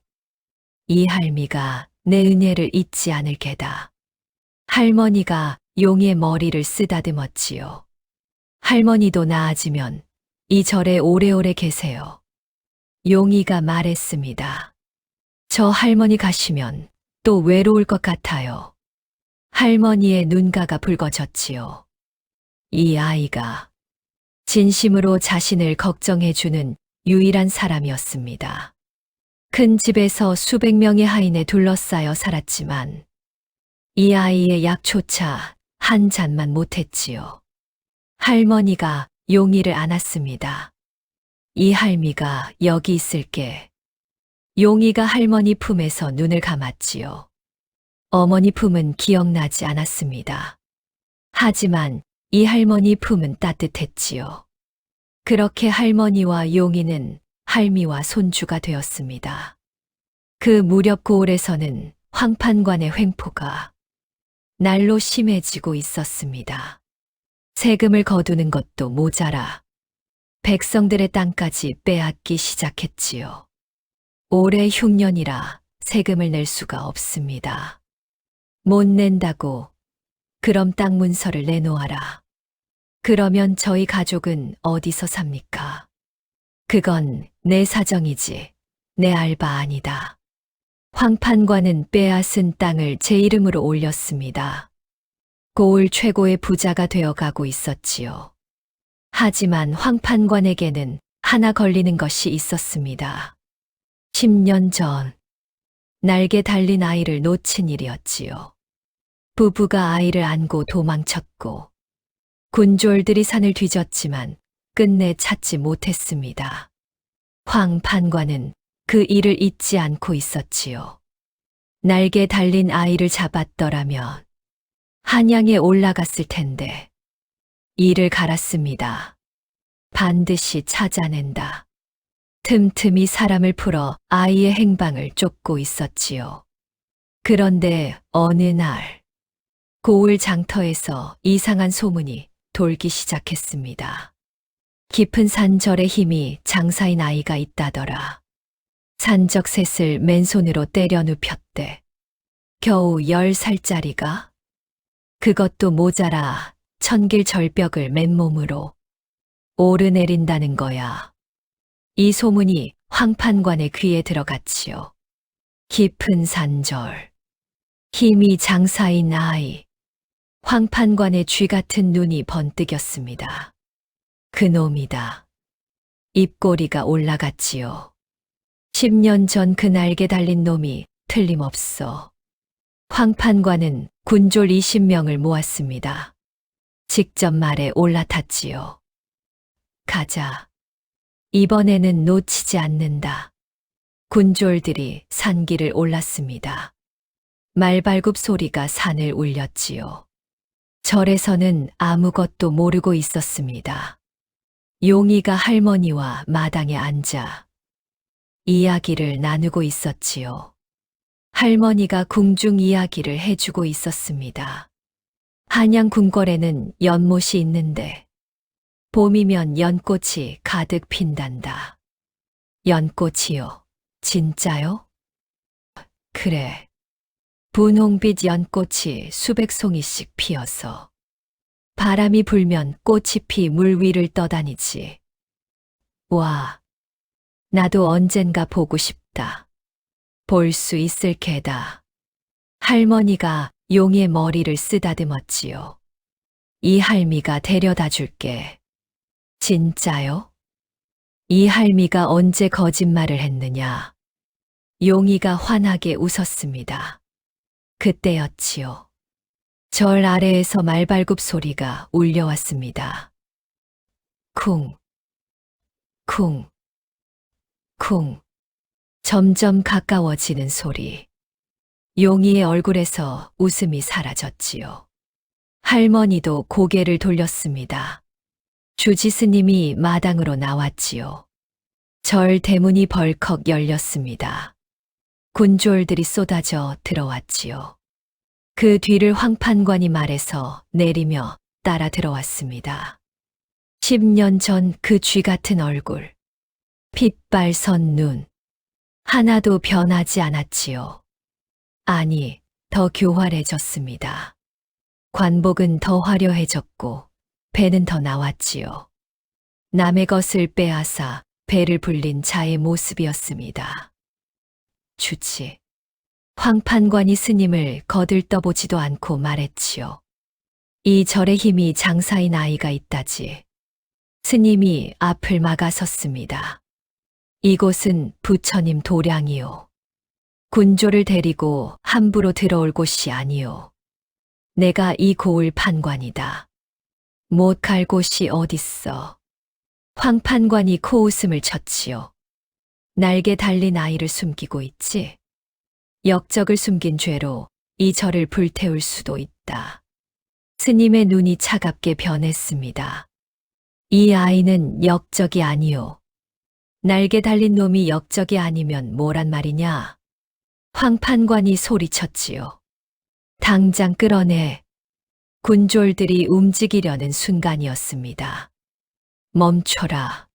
이 할미가 내 은혜를 잊지 않을 게다. 할머니가 용이의 머리를 쓰다듬었지요. 할머니도 나아지면 이 절에 오래오래 계세요. 용이가 말했습니다. 저 할머니 가시면 또 외로울 것 같아요. 할머니의 눈가가 붉어졌지요. 이 아이가 진심으로 자신을 걱정해주는 유일한 사람이었습니다. 큰 집에서 수백 명의 하인에 둘러싸여 살았지만 이 아이의 약조차 한 잔만 못했지요. 할머니가 용이를 안았습니다. 이 할미가 여기 있을게. 용이가 할머니 품에서 눈을 감았지요. 어머니 품은 기억나지 않았습니다. 하지만 이 할머니 품은 따뜻했지요. 그렇게 할머니와 용이는 할미와 손주가 되었습니다. 그 무렵 고을에서는 황판관의 횡포가 날로 심해지고 있었습니다. 세금을 거두는 것도 모자라 백성들의 땅까지 빼앗기 시작했지요. 올해 흉년이라 세금을 낼 수가 없습니다. 못 낸다고 그럼 땅 문서를 내놓아라. 그러면 저희 가족은 어디서 삽니까? 그건 내 사정이지 내 알바 아니다. 황판관은 빼앗은 땅을 제 이름으로 올렸습니다. 고을 최고의 부자가 되어가고 있었지요. 하지만 황판관에게는 하나 걸리는 것이 있었습니다. 10년 전 날개 달린 아이를 놓친 일이었지요. 부부가 아이를 안고 도망쳤고 군졸들이 산을 뒤졌지만 끝내 찾지 못했습니다. 황판관은 그 일을 잊지 않고 있었지요. 날개 달린 아이를 잡았더라면 한양에 올라갔을 텐데 이를 갈았습니다. 반드시 찾아낸다. 틈틈이 사람을 풀어 아이의 행방을 쫓고 있었지요. 그런데 어느 날 고을 장터에서 이상한 소문이 돌기 시작했습니다. 깊은 산절에 힘이 장사인 아이가 있다더라. 산적셋을 맨손으로 때려 눕혔대. 겨우 10살짜리가? 그것도 모자라 천길 절벽을 맨몸으로 오르내린다는 거야. 이 소문이 황판관의 귀에 들어갔지요. 깊은 산절, 힘이 장사인 아이. 황판관의 쥐 같은 눈이 번뜩였습니다. 그놈이다. 입꼬리가 올라갔지요. 10년 전 그 날개 달린 놈이 틀림없어. 황판관은 군졸 20명을 모았습니다. 직접 말에 올라탔지요. 가자. 이번에는 놓치지 않는다. 군졸들이 산길을 올랐습니다. 말발굽 소리가 산을 울렸지요. 절에서는 아무것도 모르고 있었습니다. 용이가 할머니와 마당에 앉아 이야기를 나누고 있었지요. 할머니가 궁중 이야기를 해주고 있었습니다. 한양 궁궐에는 연못이 있는데 봄이면 연꽃이 가득 핀단다. 연꽃이요? 진짜요? 그래. 분홍빛 연꽃이 수백 송이씩 피어서 바람이 불면 꽃이 피 물 위를 떠다니지. 와, 나도 언젠가 보고 싶다. 볼 수 있을 게다. 할머니가 용의 머리를 쓰다듬었지요. 이 할미가 데려다 줄게. 진짜요? 이 할미가 언제 거짓말을 했느냐? 용이가 환하게 웃었습니다. 그때였지요. 절 아래에서 말발굽 소리가 울려왔습니다. 쿵, 쿵, 쿵. 점점 가까워지는 소리. 용이의 얼굴에서 웃음이 사라졌지요. 할머니도 고개를 돌렸습니다. 주지스님이 마당으로 나왔지요. 절 대문이 벌컥 열렸습니다. 군졸들이 쏟아져 들어왔지요. 그 뒤를 황판관이 말해서 내리며 따라 들어왔습니다. 10년 전 그 쥐 같은 얼굴, 핏발선 눈, 하나도 변하지 않았지요. 아니, 더 교활해졌습니다. 관복은 더 화려해졌고 배는 더 나왔지요. 남의 것을 빼앗아 배를 불린 자의 모습이었습니다. 주치. 황판관이 스님을 거들떠보지도 않고 말했지요. 이 절의 힘이 장사인 아이가 있다지. 스님이 앞을 막아섰습니다. 이곳은 부처님 도량이요. 군조를 데리고 함부로 들어올 곳이 아니요. 내가 이 고을 판관이다. 못 갈 곳이 어딨어. 황판관이 코웃음을 쳤지요. 날개 달린 아이를 숨기고 있지. 역적을 숨긴 죄로 이 절을 불태울 수도 있다. 스님의 눈이 차갑게 변했습니다. 이 아이는 역적이 아니요. 날개 달린 놈이 역적이 아니면 뭐란 말이냐? 황판관이 소리쳤지요. 당장 끌어내. 군졸들이 움직이려는 순간이었습니다. 멈춰라.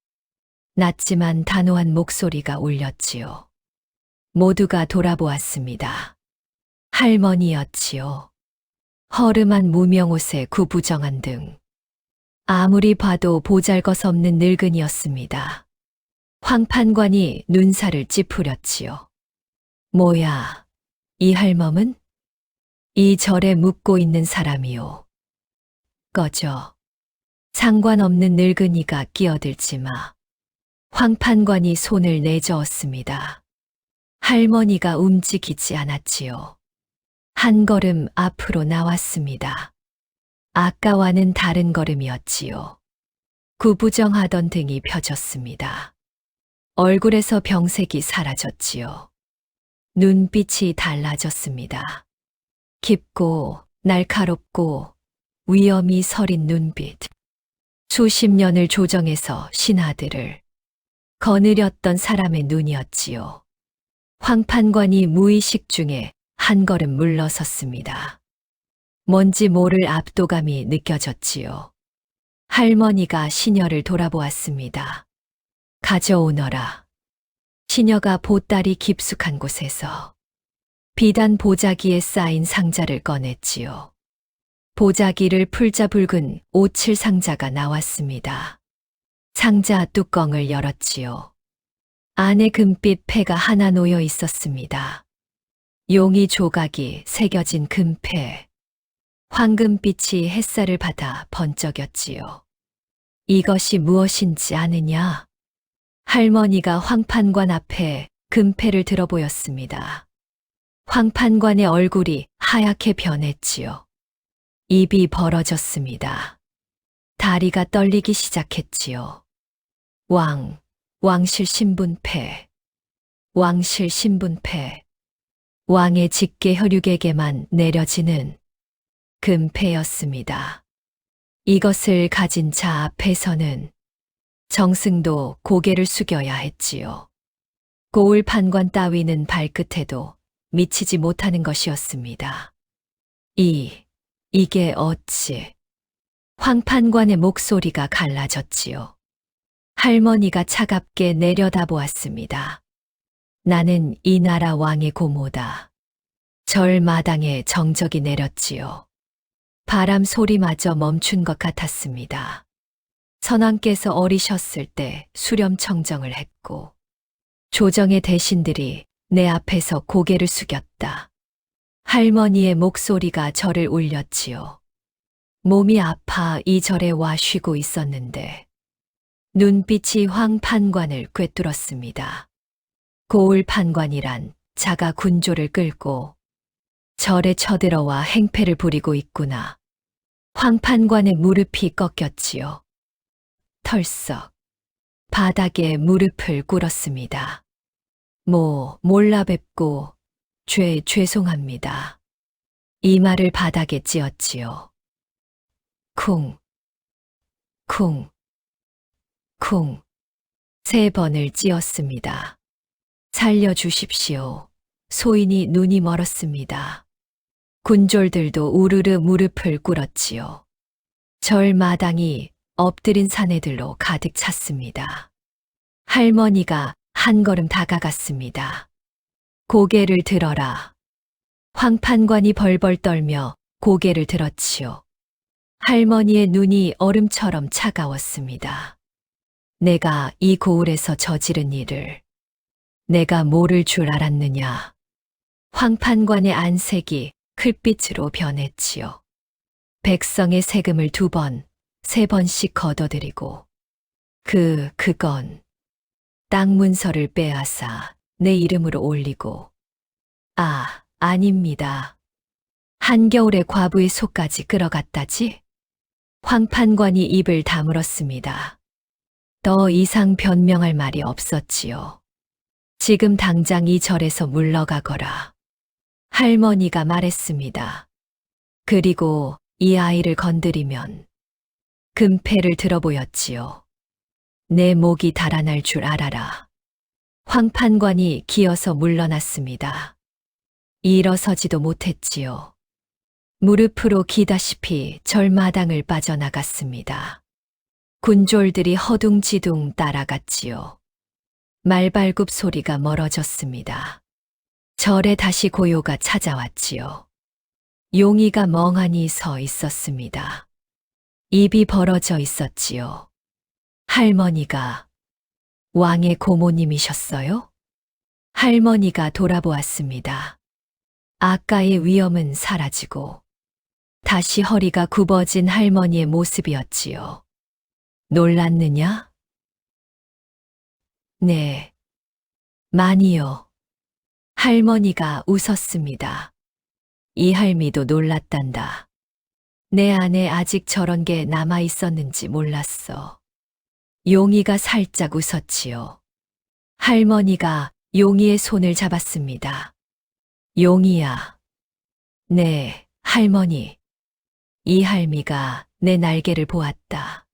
낮지만 단호한 목소리가 울렸지요. 모두가 돌아보았습니다. 할머니였지요. 허름한 무명옷에 구부정한 등. 아무리 봐도 보잘것없는 늙은이였습니다. 황판관이 눈살을 찌푸렸지요. 뭐야, 이 할멈은? 이 절에 묵고 있는 사람이요. 꺼져. 상관없는 늙은이가 끼어들지 마. 황판관이 손을 내저었습니다. 할머니가 움직이지 않았지요. 한 걸음 앞으로 나왔습니다. 아까와는 다른 걸음이었지요. 구부정하던 등이 펴졌습니다. 얼굴에서 병색이 사라졌지요. 눈빛이 달라졌습니다. 깊고 날카롭고 위엄이 서린 눈빛. 수십 년을 조정해서 신하들을 거느렸던 사람의 눈이었지요. 황판관이 무의식 중에 한 걸음 물러섰습니다. 뭔지 모를 압도감이 느껴졌지요. 할머니가 시녀를 돌아보았습니다. 가져오너라. 시녀가 보따리 깊숙한 곳에서 비단 보자기에 쌓인 상자를 꺼냈지요. 보자기를 풀자 붉은 오칠 상자가 나왔습니다. 상자 뚜껑을 열었지요. 안에 금빛 패가 하나 놓여 있었습니다. 용이 조각이 새겨진 금패. 황금빛이 햇살을 받아 번쩍였지요. 이것이 무엇인지 아느냐? 할머니가 황판관 앞에 금패를 들어 보였습니다. 황판관의 얼굴이 하얗게 변했지요. 입이 벌어졌습니다. 다리가 떨리기 시작했지요. 왕실 신분패. 왕실 신분패. 왕의 직계 혈육에게만 내려지는 금패였습니다. 이것을 가진 자 앞에서는 정승도 고개를 숙여야 했지요. 고울 판관 따위는 발끝에도 미치지 못하는 것이었습니다. 이게 어찌. 황 판관의 목소리가 갈라졌지요. 할머니가 차갑게 내려다보았습니다. 나는 이 나라 왕의 고모다. 절 마당에 정적이 내렸지요. 바람 소리마저 멈춘 것 같았습니다. 선왕께서 어리셨을 때 수렴청정을 했고 조정의 대신들이 내 앞에서 고개를 숙였다. 할머니의 목소리가 저를 울렸지요. 몸이 아파 이 절에 와 쉬고 있었는데 눈빛이 황 판관을 꿰뚫었습니다. 고울 판관이란 자가 군조를 끌고 절에 쳐들어와 행패를 부리고 있구나. 황 판관의 무릎이 꺾였지요. 털썩 바닥에 무릎을 꿇었습니다. 몰라 뵙고 죄송합니다. 이 말을 바닥에 찧었지요. 쿵, 쿵, 쿵. 3번을 찧었습니다. 살려주십시오. 소인이 눈이 멀었습니다. 군졸들도 우르르 무릎을 꿇었지요. 절 마당이 엎드린 사내들로 가득 찼습니다. 할머니가 한 걸음 다가갔습니다. 고개를 들어라. 황 판관이 벌벌 떨며 고개를 들었지요. 할머니의 눈이 얼음처럼 차가웠습니다. 내가 이 고을에서 저지른 일을 내가 모를 줄 알았느냐. 황 판관의 안색이 클빛으로 변했지요. 백성의 세금을 2번, 3번씩 걷어들이고 그건 땅 문서를 빼앗아 내 이름으로 올리고 아닙니다. 한겨울에 과부의 속까지 끌어갔다지? 황 판관이 입을 다물었습니다. 더 이상 변명할 말이 없었지요. 지금 당장 이 절에서 물러가거라. 할머니가 말했습니다. 그리고 이 아이를 건드리면 금패를 들어보였지요. 내 목이 달아날 줄 알아라. 황 판관이 기어서 물러났습니다. 일어서지도 못했지요. 무릎으로 기다시피 절마당을 빠져나갔습니다. 군졸들이 허둥지둥 따라갔지요. 말발굽 소리가 멀어졌습니다. 절에 다시 고요가 찾아왔지요. 용이가 멍하니 서 있었습니다. 입이 벌어져 있었지요. 할머니가 왕의 고모님이셨어요? 할머니가 돌아보았습니다. 아까의 위험은 사라지고 다시 허리가 굽어진 할머니의 모습이었지요. 놀랐느냐? 네, 많이요. 할머니가 웃었습니다. 이 할미도 놀랐단다. 내 안에 아직 저런 게 남아 있었는지 몰랐어. 용이가 살짝 웃었지요. 할머니가 용이의 손을 잡았습니다. 용이야. 네, 할머니. 이 할미가 내 날개를 보았다.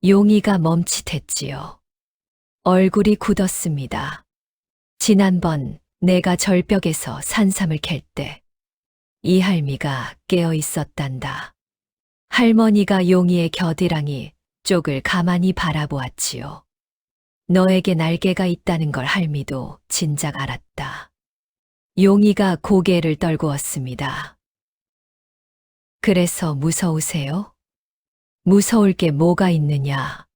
용이가 멈칫했지요. 얼굴이 굳었습니다. 지난번 내가 절벽에서 산삼을 캘 때 이 할미가 깨어 있었단다. 할머니가 용이의 겨드랑이 쪽을 가만히 바라보았지요. 너에게 날개가 있다는 걸 할미도 진작 알았다. 용이가 고개를 떨구었습니다. 그래서 무서우세요? 무서울 게 뭐가 있느냐?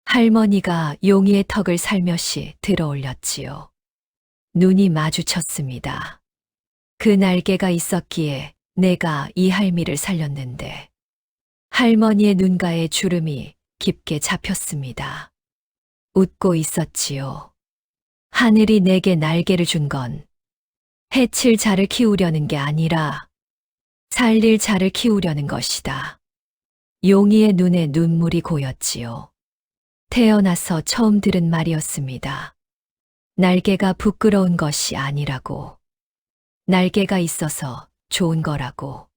할머니가 용이의 턱을 살며시 들어올렸지요. 눈이 마주쳤습니다. 그 날개가 있었기에 내가 이 할미를 살렸는데 할머니의 눈가에 주름이 깊게 잡혔습니다. 웃고 있었지요. 하늘이 내게 날개를 준 건 해칠 자를 키우려는 게 아니라 살릴 자를 키우려는 것이다. 용이의 눈에 눈물이 고였지요. 태어나서 처음 들은 말이었습니다. 날개가 부끄러운 것이 아니라고. 날개가 있어서 좋은 거라고.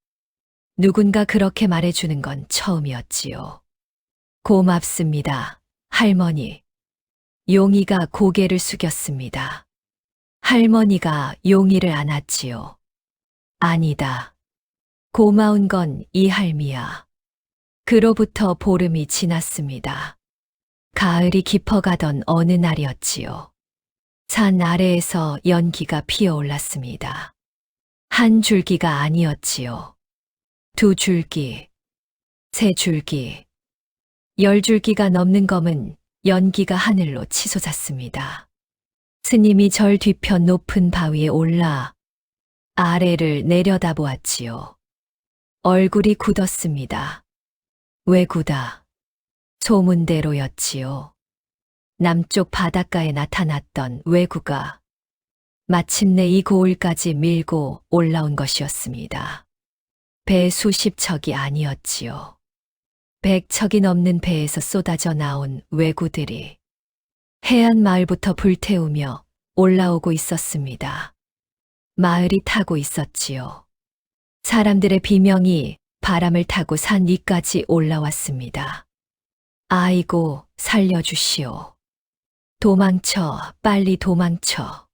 누군가 그렇게 말해주는 건 처음이었지요. 고맙습니다, 할머니. 용이가 고개를 숙였습니다. 할머니가 용이를 안았지요. 아니다. 고마운 건 이 할미야. 그로부터 보름이 지났습니다. 가을이 깊어가던 어느 날이었지요. 산 아래에서 연기가 피어올랐습니다. 한 줄기가 아니었지요. 두 줄기, 세 줄기, 10줄기가 넘는 검은 연기가 하늘로 치솟았습니다. 스님이 절 뒤편 높은 바위에 올라 아래를 내려다보았지요. 얼굴이 굳었습니다. 왜구다. 소문대로였지요. 남쪽 바닷가에 나타났던 왜구가 마침내 이 고을까지 밀고 올라온 것이었습니다. 배 수십 척이 아니었지요. 100척이 넘는 배에서 쏟아져 나온 왜구들이 해안 마을부터 불태우며 올라오고 있었습니다. 마을이 타고 있었지요. 사람들의 비명이 바람을 타고 산 위까지 올라왔습니다. 아이고, 살려주시오. 도망쳐, 빨리 도망쳐.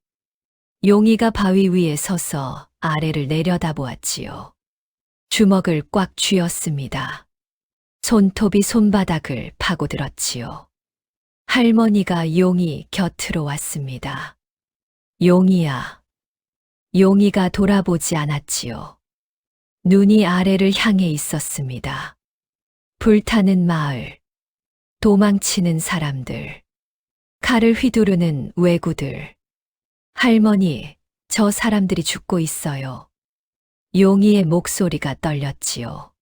용이가 바위 위에 서서 아래를 내려다보았지요. 주먹을 꽉 쥐었습니다. 손톱이 손바닥을 파고들었지요. 할머니가 용이 곁으로 왔습니다. 용이야. 용이가 돌아보지 않았지요. 눈이 아래를 향해 있었습니다. 불타는 마을, 도망치는 사람들, 칼을 휘두르는 왜구들. 할머니, 저 사람들이 죽고 있어요. 용이의 목소리가 떨렸지요.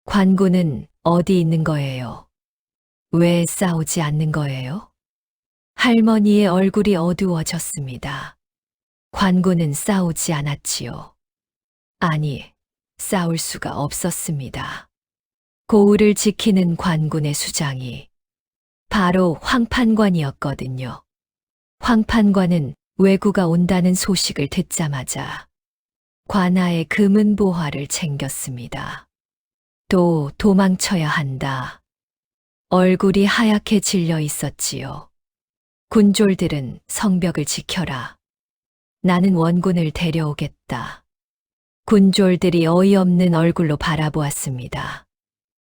관군은 어디 있는 거예요? 왜 싸우지 않는 거예요? 할머니의 얼굴이 어두워졌습니다. 관군은 싸우지 않았지요. 아니, 싸울 수가 없었습니다. 고을을 지키는 관군의 수장이 바로 황판관이었거든요. 황판관은 왜구가 온다는 소식을 듣자마자 관아의 금은 보화를 챙겼습니다. 또 도망쳐야 한다. 얼굴이 하얗게 질려 있었지요. 군졸들은 성벽을 지켜라. 나는 원군을 데려오겠다. 군졸들이 어이없는 얼굴로 바라보았습니다.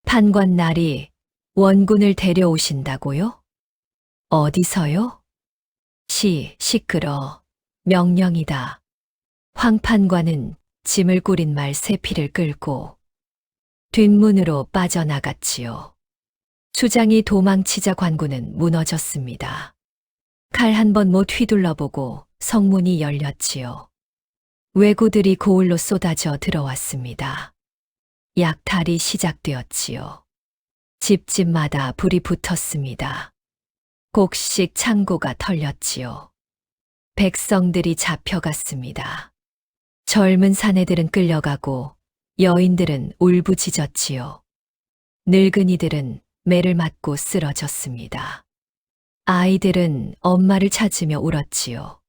판관 날이 원군을 데려오신다고요? 어디서요? 시끄러. 명령이다. 황판관은 짐을 꾸린 말 세피를 끌고 뒷문으로 빠져나갔지요. 수장이 도망치자 관군은 무너졌습니다. 칼 한 번 못 휘둘러보고 성문이 열렸지요. 왜구들이 고을로 쏟아져 들어왔습니다. 약탈이 시작되었지요. 집집마다 불이 붙었습니다. 곡식 창고가 털렸지요. 백성들이 잡혀갔습니다. 젊은 사내들은 끌려가고 여인들은 울부짖었지요. 늙은이들은 매를 맞고 쓰러졌습니다. 아이들은 엄마를 찾으며 울었지요.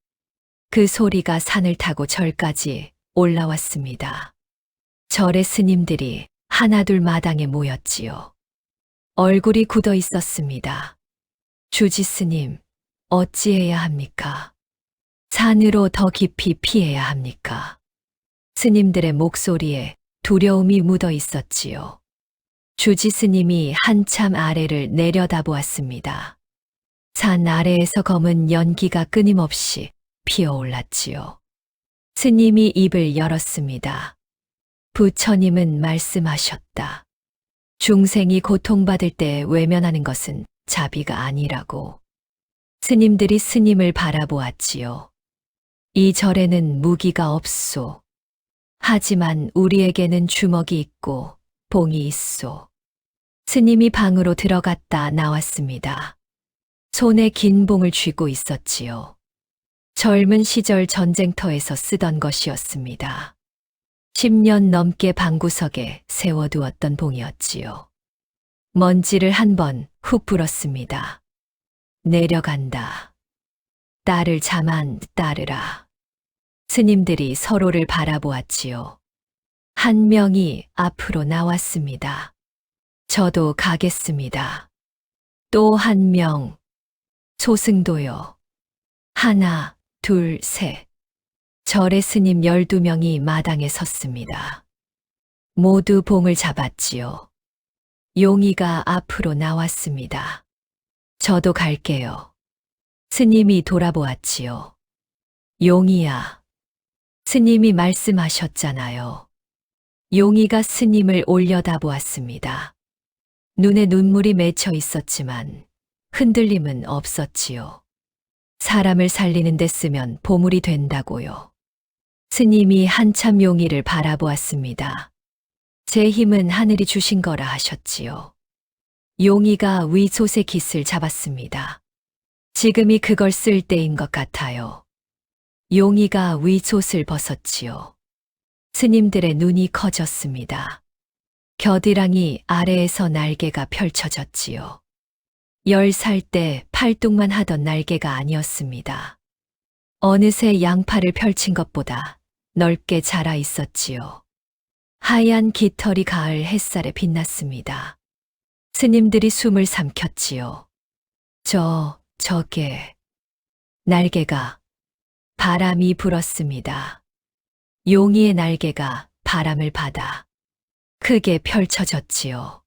그 소리가 산을 타고 절까지 올라왔습니다. 절의 스님들이 하나둘 마당에 모였지요. 얼굴이 굳어 있었습니다. 주지 스님, 어찌해야 합니까? 산으로 더 깊이 피해야 합니까? 스님들의 목소리에 두려움이 묻어 있었지요. 주지 스님이 한참 아래를 내려다보았습니다. 산 아래에서 검은 연기가 끊임없이 피어올랐지요. 스님이 입을 열었습니다. 부처님은 말씀하셨다. 중생이 고통받을 때 외면하는 것은 자비가 아니라고. 스님들이 스님을 바라보았지요. 이 절에는 무기가 없소. 하지만 우리에게는 주먹이 있고 봉이 있소. 스님이 방으로 들어갔다 나왔습니다. 손에 긴 봉을 쥐고 있었지요. 젊은 시절 전쟁터에서 쓰던 것이었습니다. 10년 넘게 방구석에 세워두었던 봉이었지요. 먼지를 한 번 훅 불었습니다. 내려간다. 딸을 자만 따르라. 스님들이 서로를 바라보았지요. 한 명이 앞으로 나왔습니다. 저도 가겠습니다. 또 한 명. 소승도요. 하나, 둘, 셋. 절의 스님 12명이 마당에 섰습니다. 모두 봉을 잡았지요. 용이가 앞으로 나왔습니다. 저도 갈게요. 스님이 돌아보았지요. 용이야. 스님이 말씀하셨잖아요. 용이가 스님을 올려다보았습니다. 눈에 눈물이 맺혀 있었지만 흔들림은 없었지요. 사람을 살리는 데 쓰면 보물이 된다고요. 스님이 한참 용이를 바라보았습니다. 제 힘은 하늘이 주신 거라 하셨지요. 용이가 위솥의 깃을 잡았습니다. 지금이 그걸 쓸 때인 것 같아요. 용이가 위솥을 벗었지요. 스님들의 눈이 커졌습니다. 겨드랑이 아래에서 날개가 펼쳐졌지요. 10살 때 팔뚝만 하던 날개가 아니었습니다. 어느새 양팔을 펼친 것보다 넓게 자라 있었지요. 하얀 깃털이 가을 햇살에 빛났습니다. 스님들이 숨을 삼켰지요. 저게. 날개가. 바람이 불었습니다. 용이의 날개가 바람을 받아 크게 펼쳐졌지요.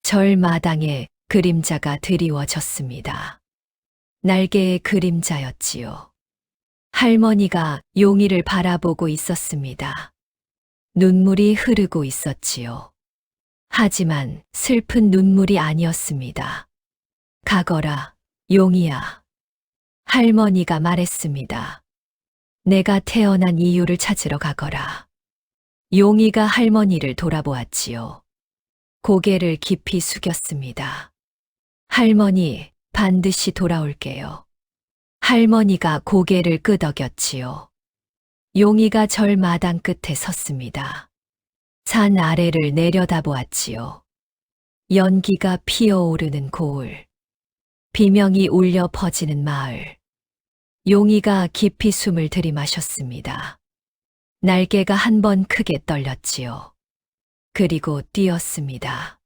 절 마당에 그림자가 드리워졌습니다. 날개의 그림자였지요. 할머니가 용이를 바라보고 있었습니다. 눈물이 흐르고 있었지요. 하지만 슬픈 눈물이 아니었습니다. 가거라, 용이야. 할머니가 말했습니다. 내가 태어난 이유를 찾으러 가거라. 용이가 할머니를 돌아보았지요. 고개를 깊이 숙였습니다. 할머니, 반드시 돌아올게요. 할머니가 고개를 끄덕였지요. 용이가 절 마당 끝에 섰습니다. 산 아래를 내려다보았지요. 연기가 피어오르는 고을. 비명이 울려 퍼지는 마을. 용이가 깊이 숨을 들이마셨습니다. 날개가 한 번 크게 떨렸지요. 그리고 뛰었습니다.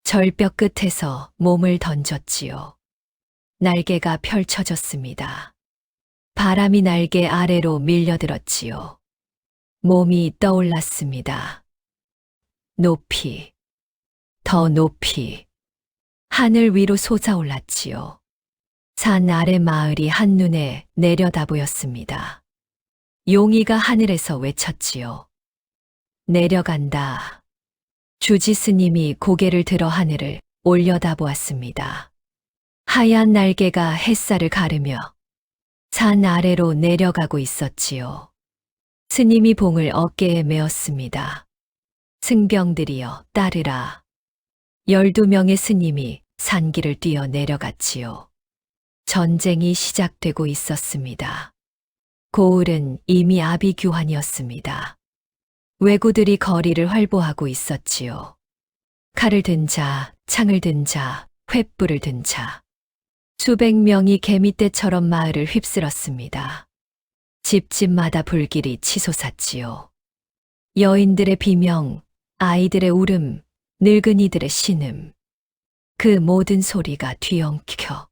절벽 끝에서 몸을 던졌지요. 날개가 펼쳐졌습니다. 바람이 날개 아래로 밀려들었지요. 몸이 떠올랐습니다. 높이, 더 높이, 하늘 위로 솟아올랐지요. 산 아래 마을이 한눈에 내려다 보였습니다. 용이가 하늘에서 외쳤지요. 내려간다. 주지 스님이 고개를 들어 하늘을 올려다 보았습니다. 하얀 날개가 햇살을 가르며 산 아래로 내려가고 있었지요. 스님이 봉을 어깨에 메었습니다. 승병들이여 따르라. 12명의 스님이 산길을 뛰어 내려갔지요. 전쟁이 시작되고 있었습니다. 고을은 이미 아비규환이었습니다. 왜구들이 거리를 활보하고 있었지요. 칼을 든 자, 창을 든 자, 횃불을 든 자. 수백 명이 개미떼처럼 마을을 휩쓸었습니다. 집집마다 불길이 치솟았지요. 여인들의 비명, 아이들의 울음, 늙은이들의 신음. 그 모든 소리가 뒤엉켜.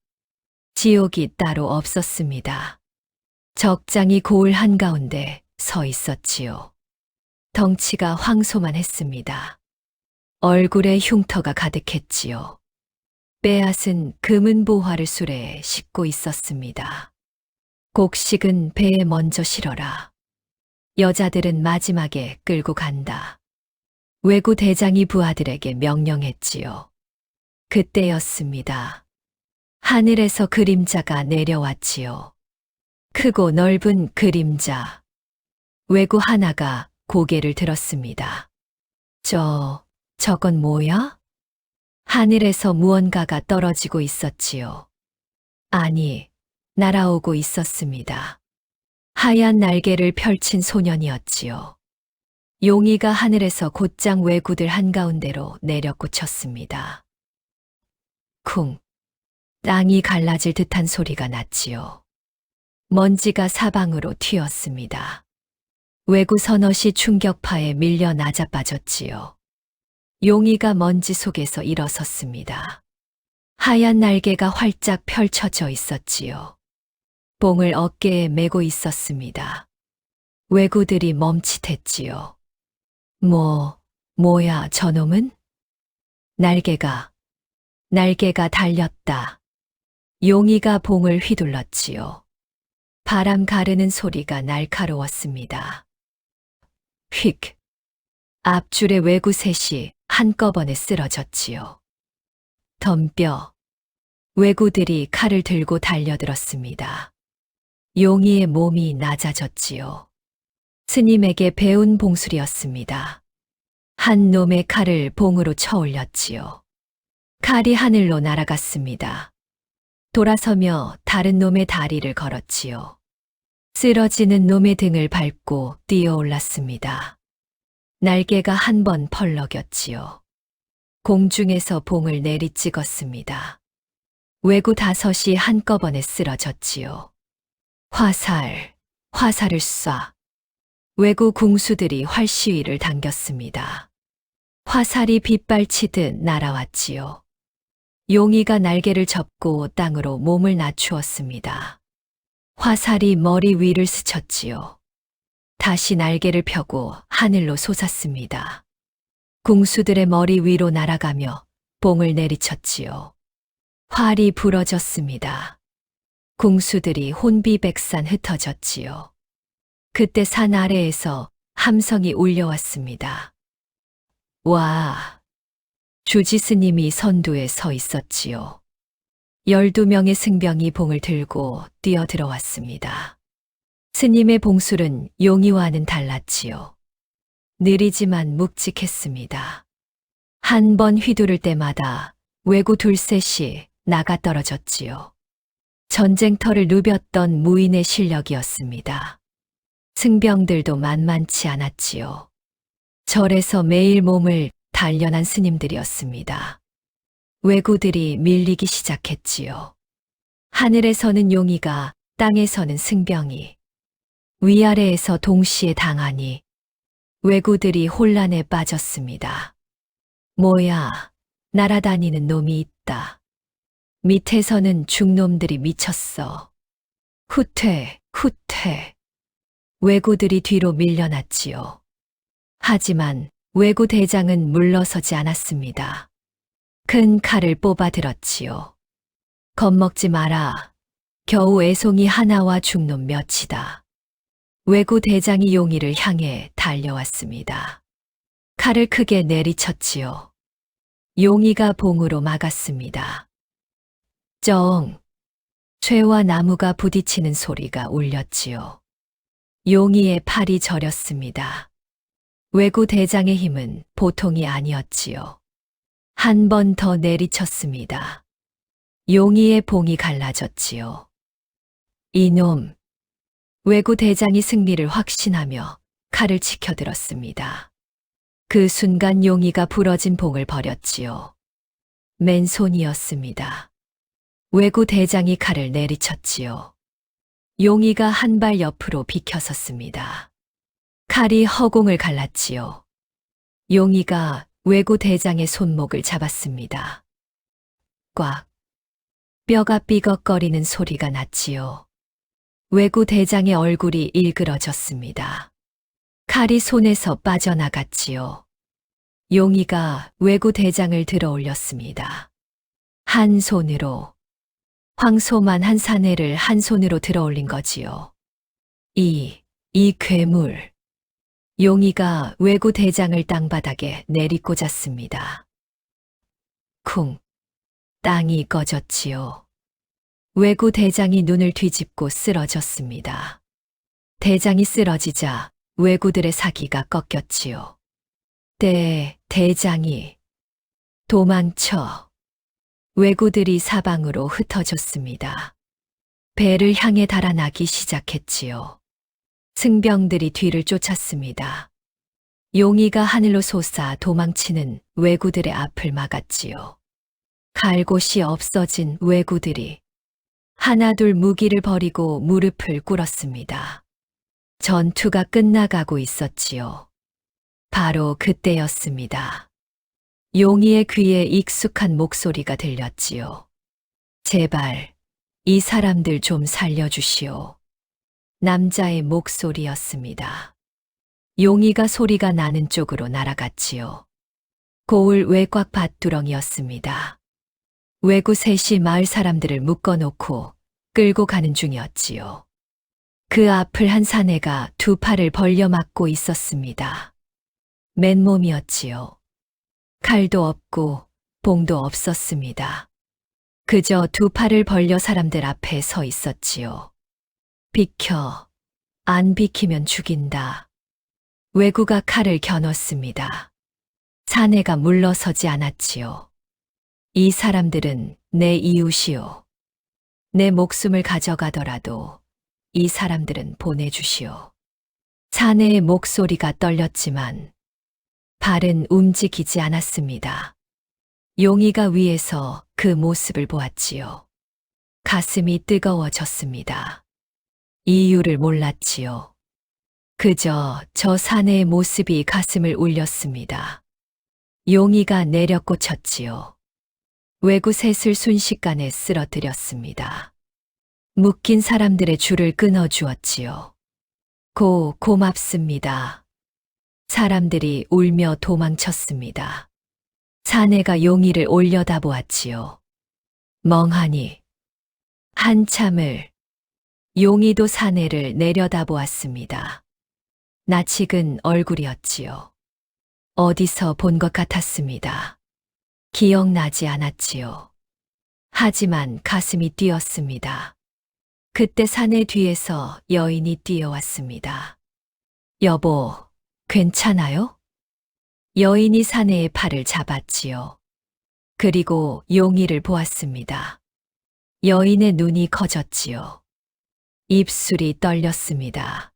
지옥이 따로 없었습니다. 적장이 고을 한가운데 서 있었지요. 덩치가 황소만했습니다. 얼굴에 흉터가 가득했지요. 빼앗은 금은 보화를 수레에 싣고 있었습니다. 곡식은 배에 먼저 실어라. 여자들은 마지막에 끌고 간다. 왜구 대장이 부하들에게 명령했지요. 그때였습니다. 하늘에서 그림자가 내려왔지요. 크고 넓은 그림자. 왜구 하나가 고개를 들었습니다. 저건 뭐야? 하늘에서 무언가가 떨어지고 있었지요. 아니, 날아오고 있었습니다. 하얀 날개를 펼친 소년이었지요. 용이가 하늘에서 곧장 왜구들 한가운데로 내려 꽂혔습니다. 쿵! 땅이 갈라질 듯한 소리가 났지요. 먼지가 사방으로 튀었습니다. 왜구 서넛이 충격파에 밀려 나자빠졌지요. 용이가 먼지 속에서 일어섰습니다. 하얀 날개가 활짝 펼쳐져 있었지요. 봉을 어깨에 메고 있었습니다. 왜구들이 멈칫했지요. 뭐야, 저놈은? 날개가 달렸다. 용이가 봉을 휘둘렀지요. 바람 가르는 소리가 날카로웠습니다. 휙! 앞줄의 왜구 셋이 한꺼번에 쓰러졌지요. 덤벼! 왜구들이 칼을 들고 달려들었습니다. 용이의 몸이 낮아졌지요. 스님에게 배운 봉술이었습니다. 한 놈의 칼을 봉으로 쳐올렸지요. 칼이 하늘로 날아갔습니다. 돌아서며 다른 놈의 다리를 걸었지요. 쓰러지는 놈의 등을 밟고 뛰어올랐습니다. 날개가 한 번 펄럭였지요. 공중에서 봉을 내리찍었습니다. 왜구 5이 한꺼번에 쓰러졌지요. 화살을 쏴. 왜구 궁수들이 활시위를 당겼습니다. 화살이 빗발치듯 날아왔지요. 용이가 날개를 접고 땅으로 몸을 낮추었습니다. 화살이 머리 위를 스쳤지요. 다시 날개를 펴고 하늘로 솟았습니다. 궁수들의 머리 위로 날아가며 봉을 내리쳤지요. 활이 부러졌습니다. 궁수들이 혼비백산 흩어졌지요. 그때 산 아래에서 함성이 울려왔습니다. 와! 주지스님이 선두에 서 있었지요. 12명의 승병이 봉을 들고 뛰어들어왔습니다. 스님의 봉술은 용이와는 달랐지요. 느리지만 묵직했습니다. 한 번 휘두를 때마다 왜구 둘셋이 나가 떨어졌지요. 전쟁터를 누볐던 무인의 실력이었습니다. 승병들도 만만치 않았지요. 절에서 매일 몸을 단련한 스님들이었습니다. 왜구들이 밀리기 시작했지요. 하늘에서는 용이가, 땅에서는 승병이, 위아래에서 동시에 당하니 왜구들이 혼란에 빠졌습니다. 뭐야, 날아다니는 놈이 있다. 밑에서는 중놈들이 미쳤어. 후퇴. 왜구들이 뒤로 밀려났지요. 하지만 왜구 대장은 물러서지 않았습니다. 큰 칼을 뽑아 들었지요. 겁먹지 마라. 겨우 애송이 하나와 중놈 몇이다. 왜구 대장이 용이를 향해 달려왔습니다. 칼을 크게 내리쳤지요. 용이가 봉으로 막았습니다. 쩡! 쇠와 나무가 부딪히는 소리가 울렸지요. 용이의 팔이 저렸습니다. 왜구 대장의 힘은 보통이 아니었지요. 한 번 더 내리쳤습니다. 용이의 봉이 갈라졌지요. 이놈! 왜구 대장이 승리를 확신하며 칼을 치켜들었습니다. 그 순간 용이가 부러진 봉을 버렸지요. 맨손이었습니다. 왜구 대장이 칼을 내리쳤지요. 용이가 한 발 옆으로 비켜섰습니다. 칼이 허공을 갈랐지요. 용이가 왜구 대장의 손목을 잡았습니다. 꽉! 뼈가 삐걱거리는 소리가 났지요. 왜구 대장의 얼굴이 일그러졌습니다. 칼이 손에서 빠져나갔지요. 용이가 왜구 대장을 들어 올렸습니다. 한 손으로. 황소만 한 사내를 한 손으로 들어 올린 거지요. 이 괴물. 용이가 왜구 대장을 땅바닥에 내리꽂았습니다. 쿵. 땅이 꺼졌지요. 왜구 대장이 눈을 뒤집고 쓰러졌습니다. 대장이 쓰러지자 왜구들의 사기가 꺾였지요. 대장이 도망쳐. 왜구들이 사방으로 흩어졌습니다. 배를 향해 달아나기 시작했지요. 승병들이 뒤를 쫓았습니다. 용이가 하늘로 솟아 도망치는 왜구들의 앞을 막았지요. 갈 곳이 없어진 왜구들이 하나둘 무기를 버리고 무릎을 꿇었습니다. 전투가 끝나가고 있었지요. 바로 그때였습니다. 용이의 귀에 익숙한 목소리가 들렸지요. 제발, 이 사람들 좀 살려주시오. 남자의 목소리였습니다. 용이가 소리가 나는 쪽으로 날아갔지요. 고을 외곽 밭두렁이었습니다. 외구 셋이 마을 사람들을 묶어놓고 끌고 가는 중이었지요. 그 앞을 한 사내가 두 팔을 벌려 막고 있었습니다. 맨몸이었지요. 칼도 없고 봉도 없었습니다. 그저 두 팔을 벌려 사람들 앞에 서 있었지요. 비켜, 안 비키면 죽인다. 외구가 칼을 겨눴습니다. 사내가 물러서지 않았지요. 이 사람들은 내 이웃이요. 내 목숨을 가져가더라도 이 사람들은 보내주시오. 사내의 목소리가 떨렸지만 발은 움직이지 않았습니다. 용이가 위에서 그 모습을 보았지요. 가슴이 뜨거워졌습니다. 이유를 몰랐지요. 그저 저 사내의 모습이 가슴을 울렸습니다. 용이가 내려꽂혔지요. 외구 셋을 순식간에 쓰러뜨렸습니다. 묶인 사람들의 줄을 끊어주었지요. 고맙습니다. 사람들이 울며 도망쳤습니다. 사내가 용이를 올려다보았지요. 멍하니 한참을 용이도 사내를 내려다보았습니다. 낯익은 얼굴이었지요. 어디서 본 것 같았습니다. 기억나지 않았지요. 하지만 가슴이 뛰었습니다. 그때 사내 뒤에서 여인이 뛰어왔습니다. 여보, 괜찮아요? 여인이 사내의 팔을 잡았지요. 그리고 용이를 보았습니다. 여인의 눈이 커졌지요. 입술이 떨렸습니다.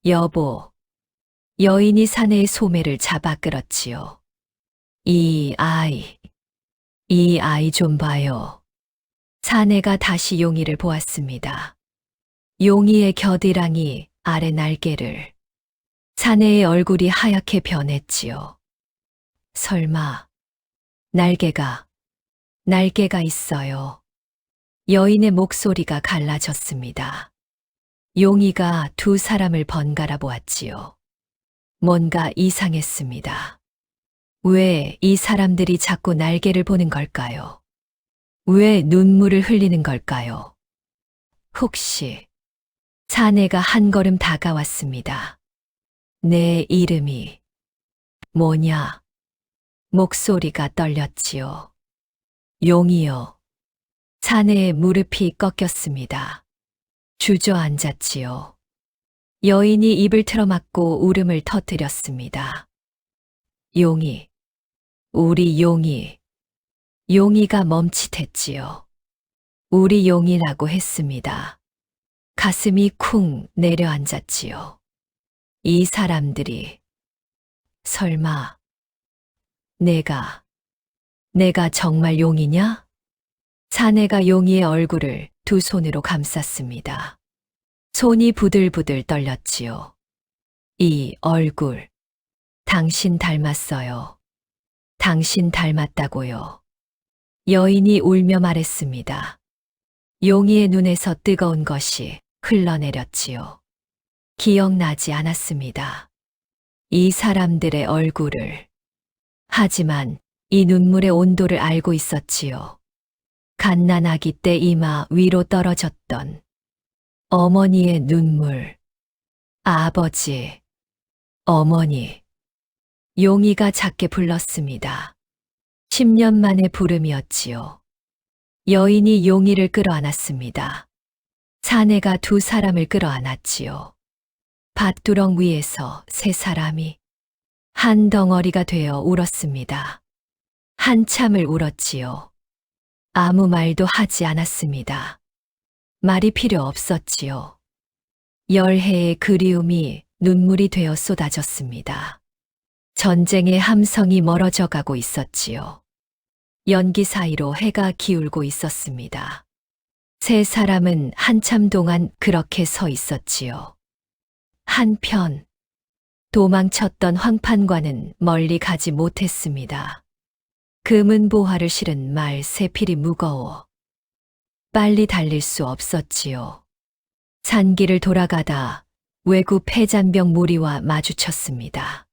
여보. 여인이 사내의 소매를 잡아 끌었지요. 이 아이 좀 봐요. 사내가 다시 용이를 보았습니다. 용이의 겨드랑이 아래 날개를. 사내의 얼굴이 하얗게 변했지요. 설마 날개가 있어요. 여인의 목소리가 갈라졌습니다. 용이가 두 사람을 번갈아 보았지요. 뭔가 이상했습니다. 왜 이 사람들이 자꾸 날개를 보는 걸까요? 왜 눈물을 흘리는 걸까요? 혹시 사내가 한 걸음 다가왔습니다. 내 이름이 뭐냐? 목소리가 떨렸지요. 용이요. 사내의 무릎이 꺾였습니다. 주저앉았지요. 여인이 입을 틀어막고 울음을 터뜨렸습니다. 용이, 우리 용이. 용이가 멈칫했지요. 우리 용이라고 했습니다. 가슴이 쿵 내려앉았지요. 이 사람들이 설마 내가 정말 용이냐? 사내가 용이의 얼굴을 두 손으로 감쌌습니다. 손이 부들부들 떨렸지요. 이 얼굴, 당신 닮았어요. 당신 닮았다고요. 여인이 울며 말했습니다. 용이의 눈에서 뜨거운 것이 흘러내렸지요. 기억나지 않았습니다. 이 사람들의 얼굴을. 하지만 이 눈물의 온도를 알고 있었지요. 갓난아기 때 이마 위로 떨어졌던 어머니의 눈물. 아버지, 어머니. 용이가 작게 불렀습니다. 10년 만의 부름이었지요. 여인이 용이를 끌어안았습니다. 사내가 두 사람을 끌어안았지요. 밭두렁 위에서 세 사람이 한 덩어리가 되어 울었습니다. 한참을 울었지요. 아무 말도 하지 않았습니다. 말이 필요 없었지요. 열해의 그리움이 눈물이 되어 쏟아졌습니다. 전쟁의 함성이 멀어져 가고 있었지요. 연기 사이로 해가 기울고 있었습니다. 세 사람은 한참 동안 그렇게 서 있었지요. 한편 도망쳤던 황판관은 멀리 가지 못했습니다. 금은 보화를 실은 말 세필이 무거워 빨리 달릴 수 없었지요. 산길을 돌아가다 외구 폐잔병 무리와 마주쳤습니다.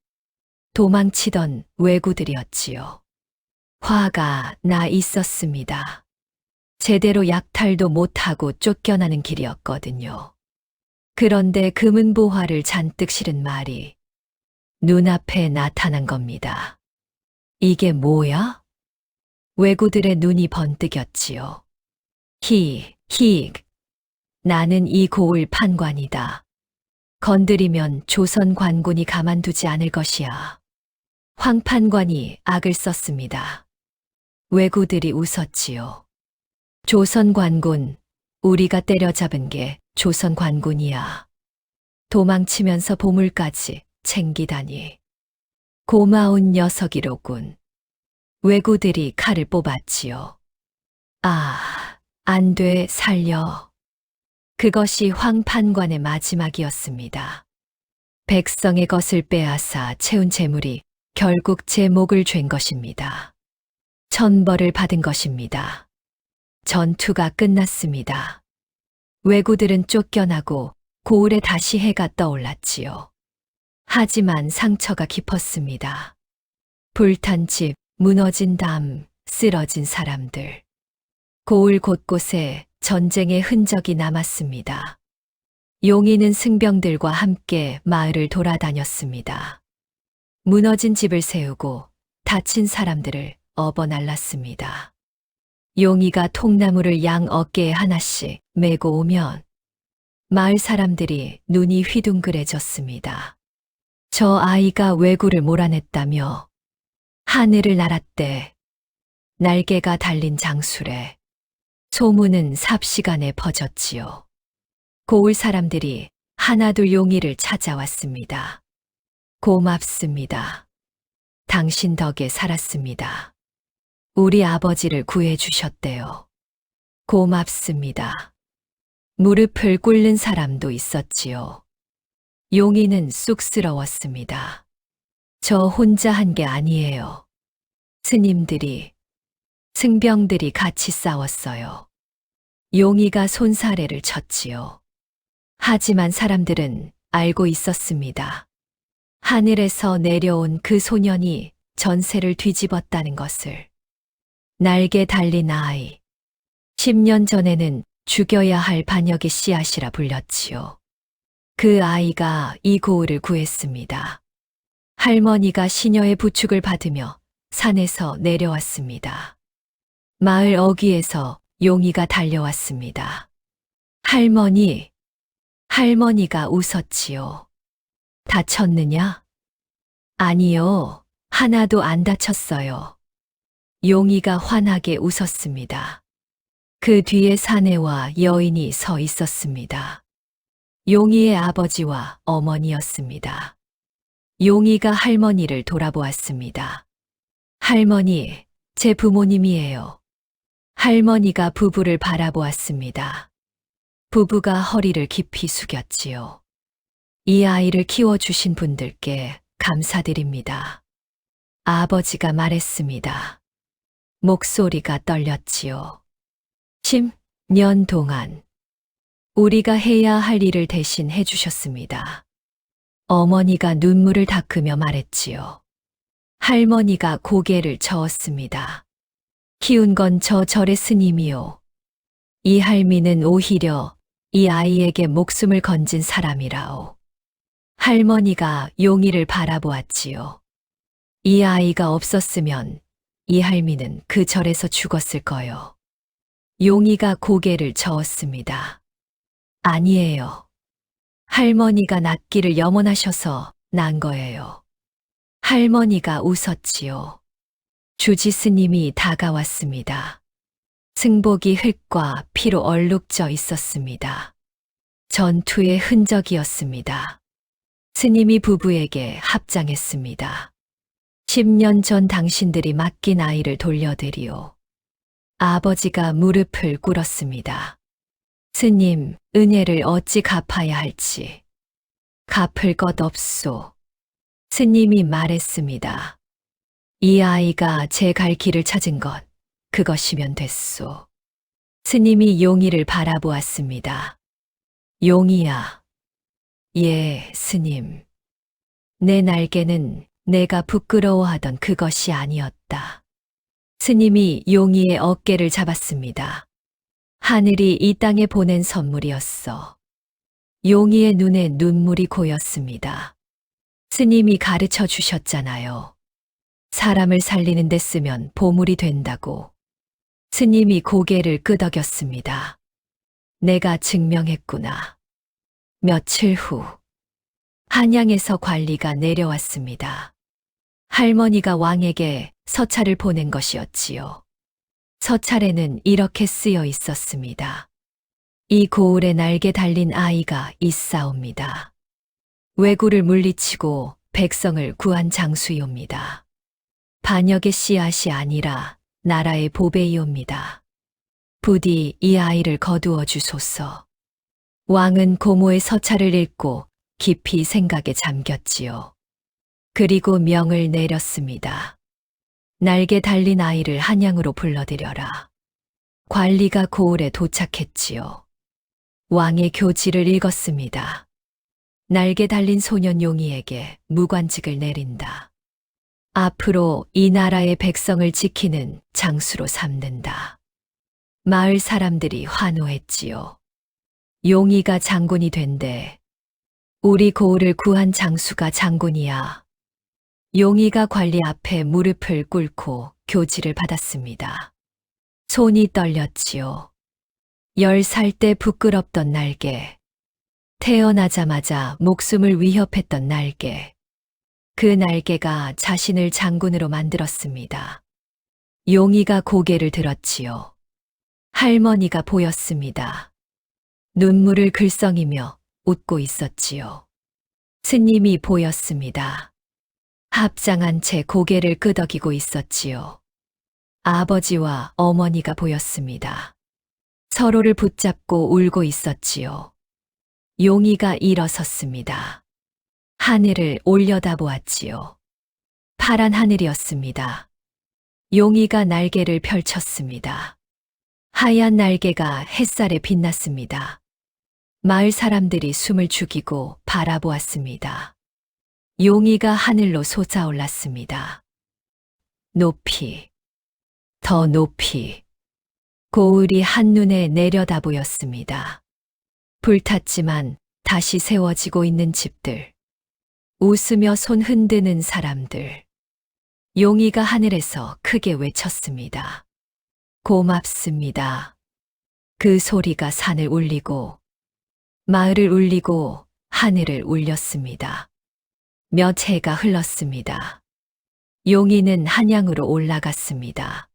도망치던 외구들이었지요. 화가 나 있었습니다. 제대로 약탈도 못하고 쫓겨나는 길이었거든요. 그런데 금은 보화를 잔뜩 실은 말이 눈앞에 나타난 겁니다. 이게 뭐야? 외구들의 눈이 번뜩였지요. 나는 이 고을 판관이다. 건드리면 조선 관군이 가만두지 않을 것이야. 황 판관이 악을 썼습니다. 외구들이 웃었지요. 조선 관군, 우리가 때려잡은 게 조선 관군이야. 도망치면서 보물까지 챙기다니. 고마운 녀석이로군. 외구들이 칼을 뽑았지요. 안 돼, 살려. 그것이 황 판관의 마지막이었습니다. 백성의 것을 빼앗아 채운 재물이 결국 제 목을 죄인 것입니다. 천벌을 받은 것입니다. 전투가 끝났습니다. 왜구들은 쫓겨나고 고을에 다시 해가 떠올랐지요. 하지만 상처가 깊었습니다. 불탄 집, 무너진 담, 쓰러진 사람들. 고을 곳곳에 전쟁의 흔적이 남았습니다. 용인은 승병들과 함께 마을을 돌아다녔습니다. 무너진 집을 세우고 다친 사람들을 업어날랐습니다. 용이가 통나무를 양 어깨에 하나씩 메고 오면 마을 사람들이 눈이 휘둥그레졌습니다. 저 아이가 왜구를 몰아냈다며 하늘을 날았대. 날개가 달린 장수래. 소문은 삽시간에 퍼졌지요. 고을 사람들이 하나둘 용이를 찾아왔습니다. 고맙습니다. 당신 덕에 살았습니다. 우리 아버지를 구해주셨대요. 고맙습니다. 무릎을 꿇는 사람도 있었지요. 용이는 쑥스러웠습니다. 저 혼자 한 게 아니에요. 스님들이, 승병들이 같이 싸웠어요. 용이가 손사래를 쳤지요. 하지만 사람들은 알고 있었습니다. 하늘에서 내려온 그 소년이 전세를 뒤집었다는 것을. 날개 달린 아이. 10년 전에는 죽여야 할 반역의 씨앗이라 불렸지요. 그 아이가 이 고을을 구했습니다. 할머니가 시녀의 부축을 받으며 산에서 내려왔습니다. 마을 어귀에서 용이가 달려왔습니다. 할머니가 웃었지요. 다쳤느냐? 아니요, 하나도 안 다쳤어요. 용이가 환하게 웃었습니다. 그 뒤에 사내와 여인이 서 있었습니다. 용이의 아버지와 어머니였습니다. 용이가 할머니를 돌아보았습니다. 할머니, 제 부모님이에요. 할머니가 부부를 바라보았습니다. 부부가 허리를 깊이 숙였지요. 이 아이를 키워주신 분들께 감사드립니다. 아버지가 말했습니다. 목소리가 떨렸지요. 10년 동안 우리가 해야 할 일을 대신 해주셨습니다. 어머니가 눈물을 닦으며 말했지요. 할머니가 고개를 저었습니다. 키운 건 저 절의 스님이요. 이 할미는 오히려 이 아이에게 목숨을 건진 사람이라오. 할머니가 용이를 바라보았지요. 이 아이가 없었으면 이 할미는 그 절에서 죽었을 거요. 용이가 고개를 저었습니다. 아니에요. 할머니가 낫기를 염원하셔서 난 거예요. 할머니가 웃었지요. 주지 스님이 다가왔습니다. 승복이 흙과 피로 얼룩져 있었습니다. 전투의 흔적이었습니다. 스님이 부부에게 합장했습니다. 10년 전 당신들이 맡긴 아이를 돌려드리오. 아버지가 무릎을 꿇었습니다. 스님, 은혜를 어찌 갚아야 할지. 갚을 것 없소. 스님이 말했습니다. 이 아이가 제 갈 길을 찾은 것, 그것이면 됐소. 스님이 용이를 바라보았습니다. 용이야. 예, 스님. 내 날개는 내가 부끄러워하던 그것이 아니었다. 스님이 용이의 어깨를 잡았습니다. 하늘이 이 땅에 보낸 선물이었어. 용이의 눈에 눈물이 고였습니다. 스님이 가르쳐 주셨잖아요. 사람을 살리는 데 쓰면 보물이 된다고. 스님이 고개를 끄덕였습니다. 내가 증명했구나. 며칠 후, 한양에서 관리가 내려왔습니다. 할머니가 왕에게 서찰을 보낸 것이었지요. 서찰에는 이렇게 쓰여 있었습니다. 이 고을에 날개 달린 아이가 있사옵니다. 왜구를 물리치고 백성을 구한 장수이옵니다. 반역의 씨앗이 아니라 나라의 보배이옵니다. 부디 이 아이를 거두어 주소서. 왕은 고모의 서찰을 읽고 깊이 생각에 잠겼지요. 그리고 명을 내렸습니다. 날개 달린 아이를 한양으로 불러들여라. 관리가 고을에 도착했지요. 왕의 교지를 읽었습니다. 날개 달린 소년 용이에게 무관직을 내린다. 앞으로 이 나라의 백성을 지키는 장수로 삼는다. 마을 사람들이 환호했지요. 용이가 장군이 된대. 우리 고을을 구한 장수가 장군이야. 용이가 관리 앞에 무릎을 꿇고 교지를 받았습니다. 손이 떨렸지요. 10살 때 부끄럽던 날개. 태어나자마자 목숨을 위협했던 날개. 그 날개가 자신을 장군으로 만들었습니다. 용이가 고개를 들었지요. 할머니가 보였습니다. 눈물을 글썽이며 웃고 있었지요. 스님이 보였습니다. 합장한 채 고개를 끄덕이고 있었지요. 아버지와 어머니가 보였습니다. 서로를 붙잡고 울고 있었지요. 용이가 일어섰습니다. 하늘을 올려다보았지요. 파란 하늘이었습니다. 용이가 날개를 펼쳤습니다. 하얀 날개가 햇살에 빛났습니다. 마을 사람들이 숨을 죽이고 바라보았습니다. 용이가 하늘로 솟아올랐습니다. 높이, 더 높이, 고을이 한눈에 내려다 보였습니다. 불탔지만 다시 세워지고 있는 집들, 웃으며 손 흔드는 사람들. 용이가 하늘에서 크게 외쳤습니다. 고맙습니다. 그 소리가 산을 울리고 마을을 울리고 하늘을 울렸습니다. 몇 해가 흘렀습니다. 용이는 한양으로 올라갔습니다.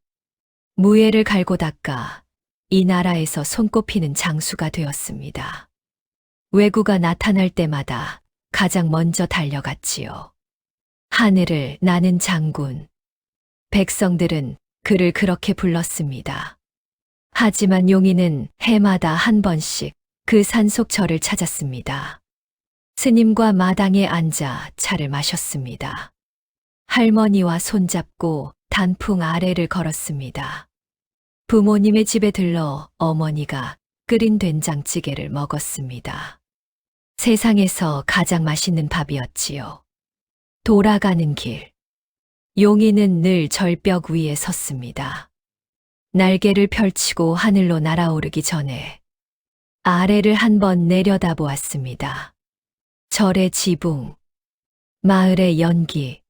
무예를 갈고 닦아 이 나라에서 손꼽히는 장수가 되었습니다. 왜구가 나타날 때마다 가장 먼저 달려갔지요. 하늘을 나는 장군. 백성들은 그를 그렇게 불렀습니다. 하지만 용이는 해마다 한 번씩 그 산속절을 찾았습니다. 스님과 마당에 앉아 차를 마셨습니다. 할머니와 손잡고 단풍 아래를 걸었습니다. 부모님의 집에 들러 어머니가 끓인 된장찌개를 먹었습니다. 세상에서 가장 맛있는 밥이었지요. 돌아가는 길. 용이는 늘 절벽 위에 섰습니다. 날개를 펼치고 하늘로 날아오르기 전에 아래를 한번 내려다보았습니다. 절의 지붕, 마을의 연기,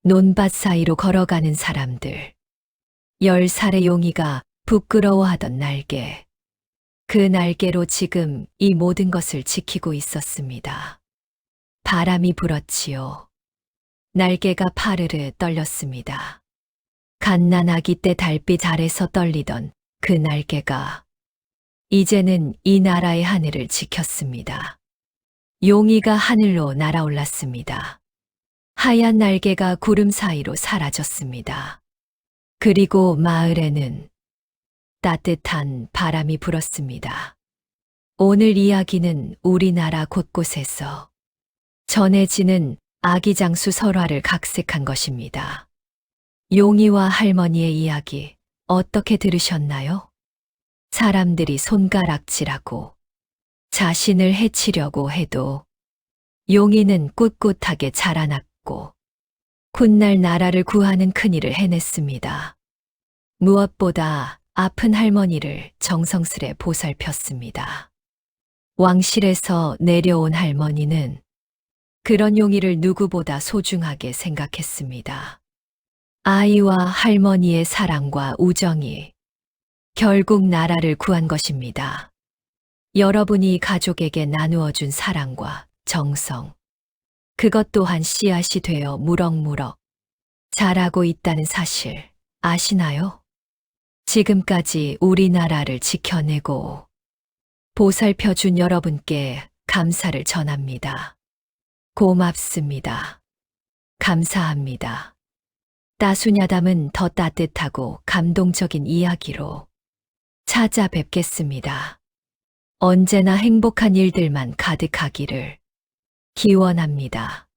논밭 사이로 걸어가는 사람들, 10살의 용이가 부끄러워하던 날개. 그 날개로 지금 이 모든 것을 지키고 있었습니다. 바람이 불었지요. 날개가 파르르 떨렸습니다. 갓난아기 때 달빛 아래서 떨리던 그 날개가 이제는 이 나라의 하늘을 지켰습니다. 용이가 하늘로 날아올랐습니다. 하얀 날개가 구름 사이로 사라졌습니다. 그리고 마을에는 따뜻한 바람이 불었습니다. 오늘 이야기는 우리나라 곳곳에서 전해지는 아기장수 설화를 각색한 것입니다. 용이와 할머니의 이야기 어떻게 들으셨나요? 사람들이 손가락질하고 자신을 해치려고 해도 용이는 꿋꿋하게 자라났고 훗날 나라를 구하는 큰일을 해냈습니다. 무엇보다 아픈 할머니를 정성스레 보살폈습니다. 왕실에서 내려온 할머니는 그런 용이를 누구보다 소중하게 생각했습니다. 아이와 할머니의 사랑과 우정이 결국 나라를 구한 것입니다. 여러분이 가족에게 나누어준 사랑과 정성, 그것 또한 씨앗이 되어 무럭무럭 자라고 있다는 사실 아시나요? 지금까지 우리나라를 지켜내고 보살펴준 여러분께 감사를 전합니다. 고맙습니다. 감사합니다. 따수냐담은 더 따뜻하고 감동적인 이야기로 찾아뵙겠습니다. 언제나 행복한 일들만 가득하기를 기원합니다.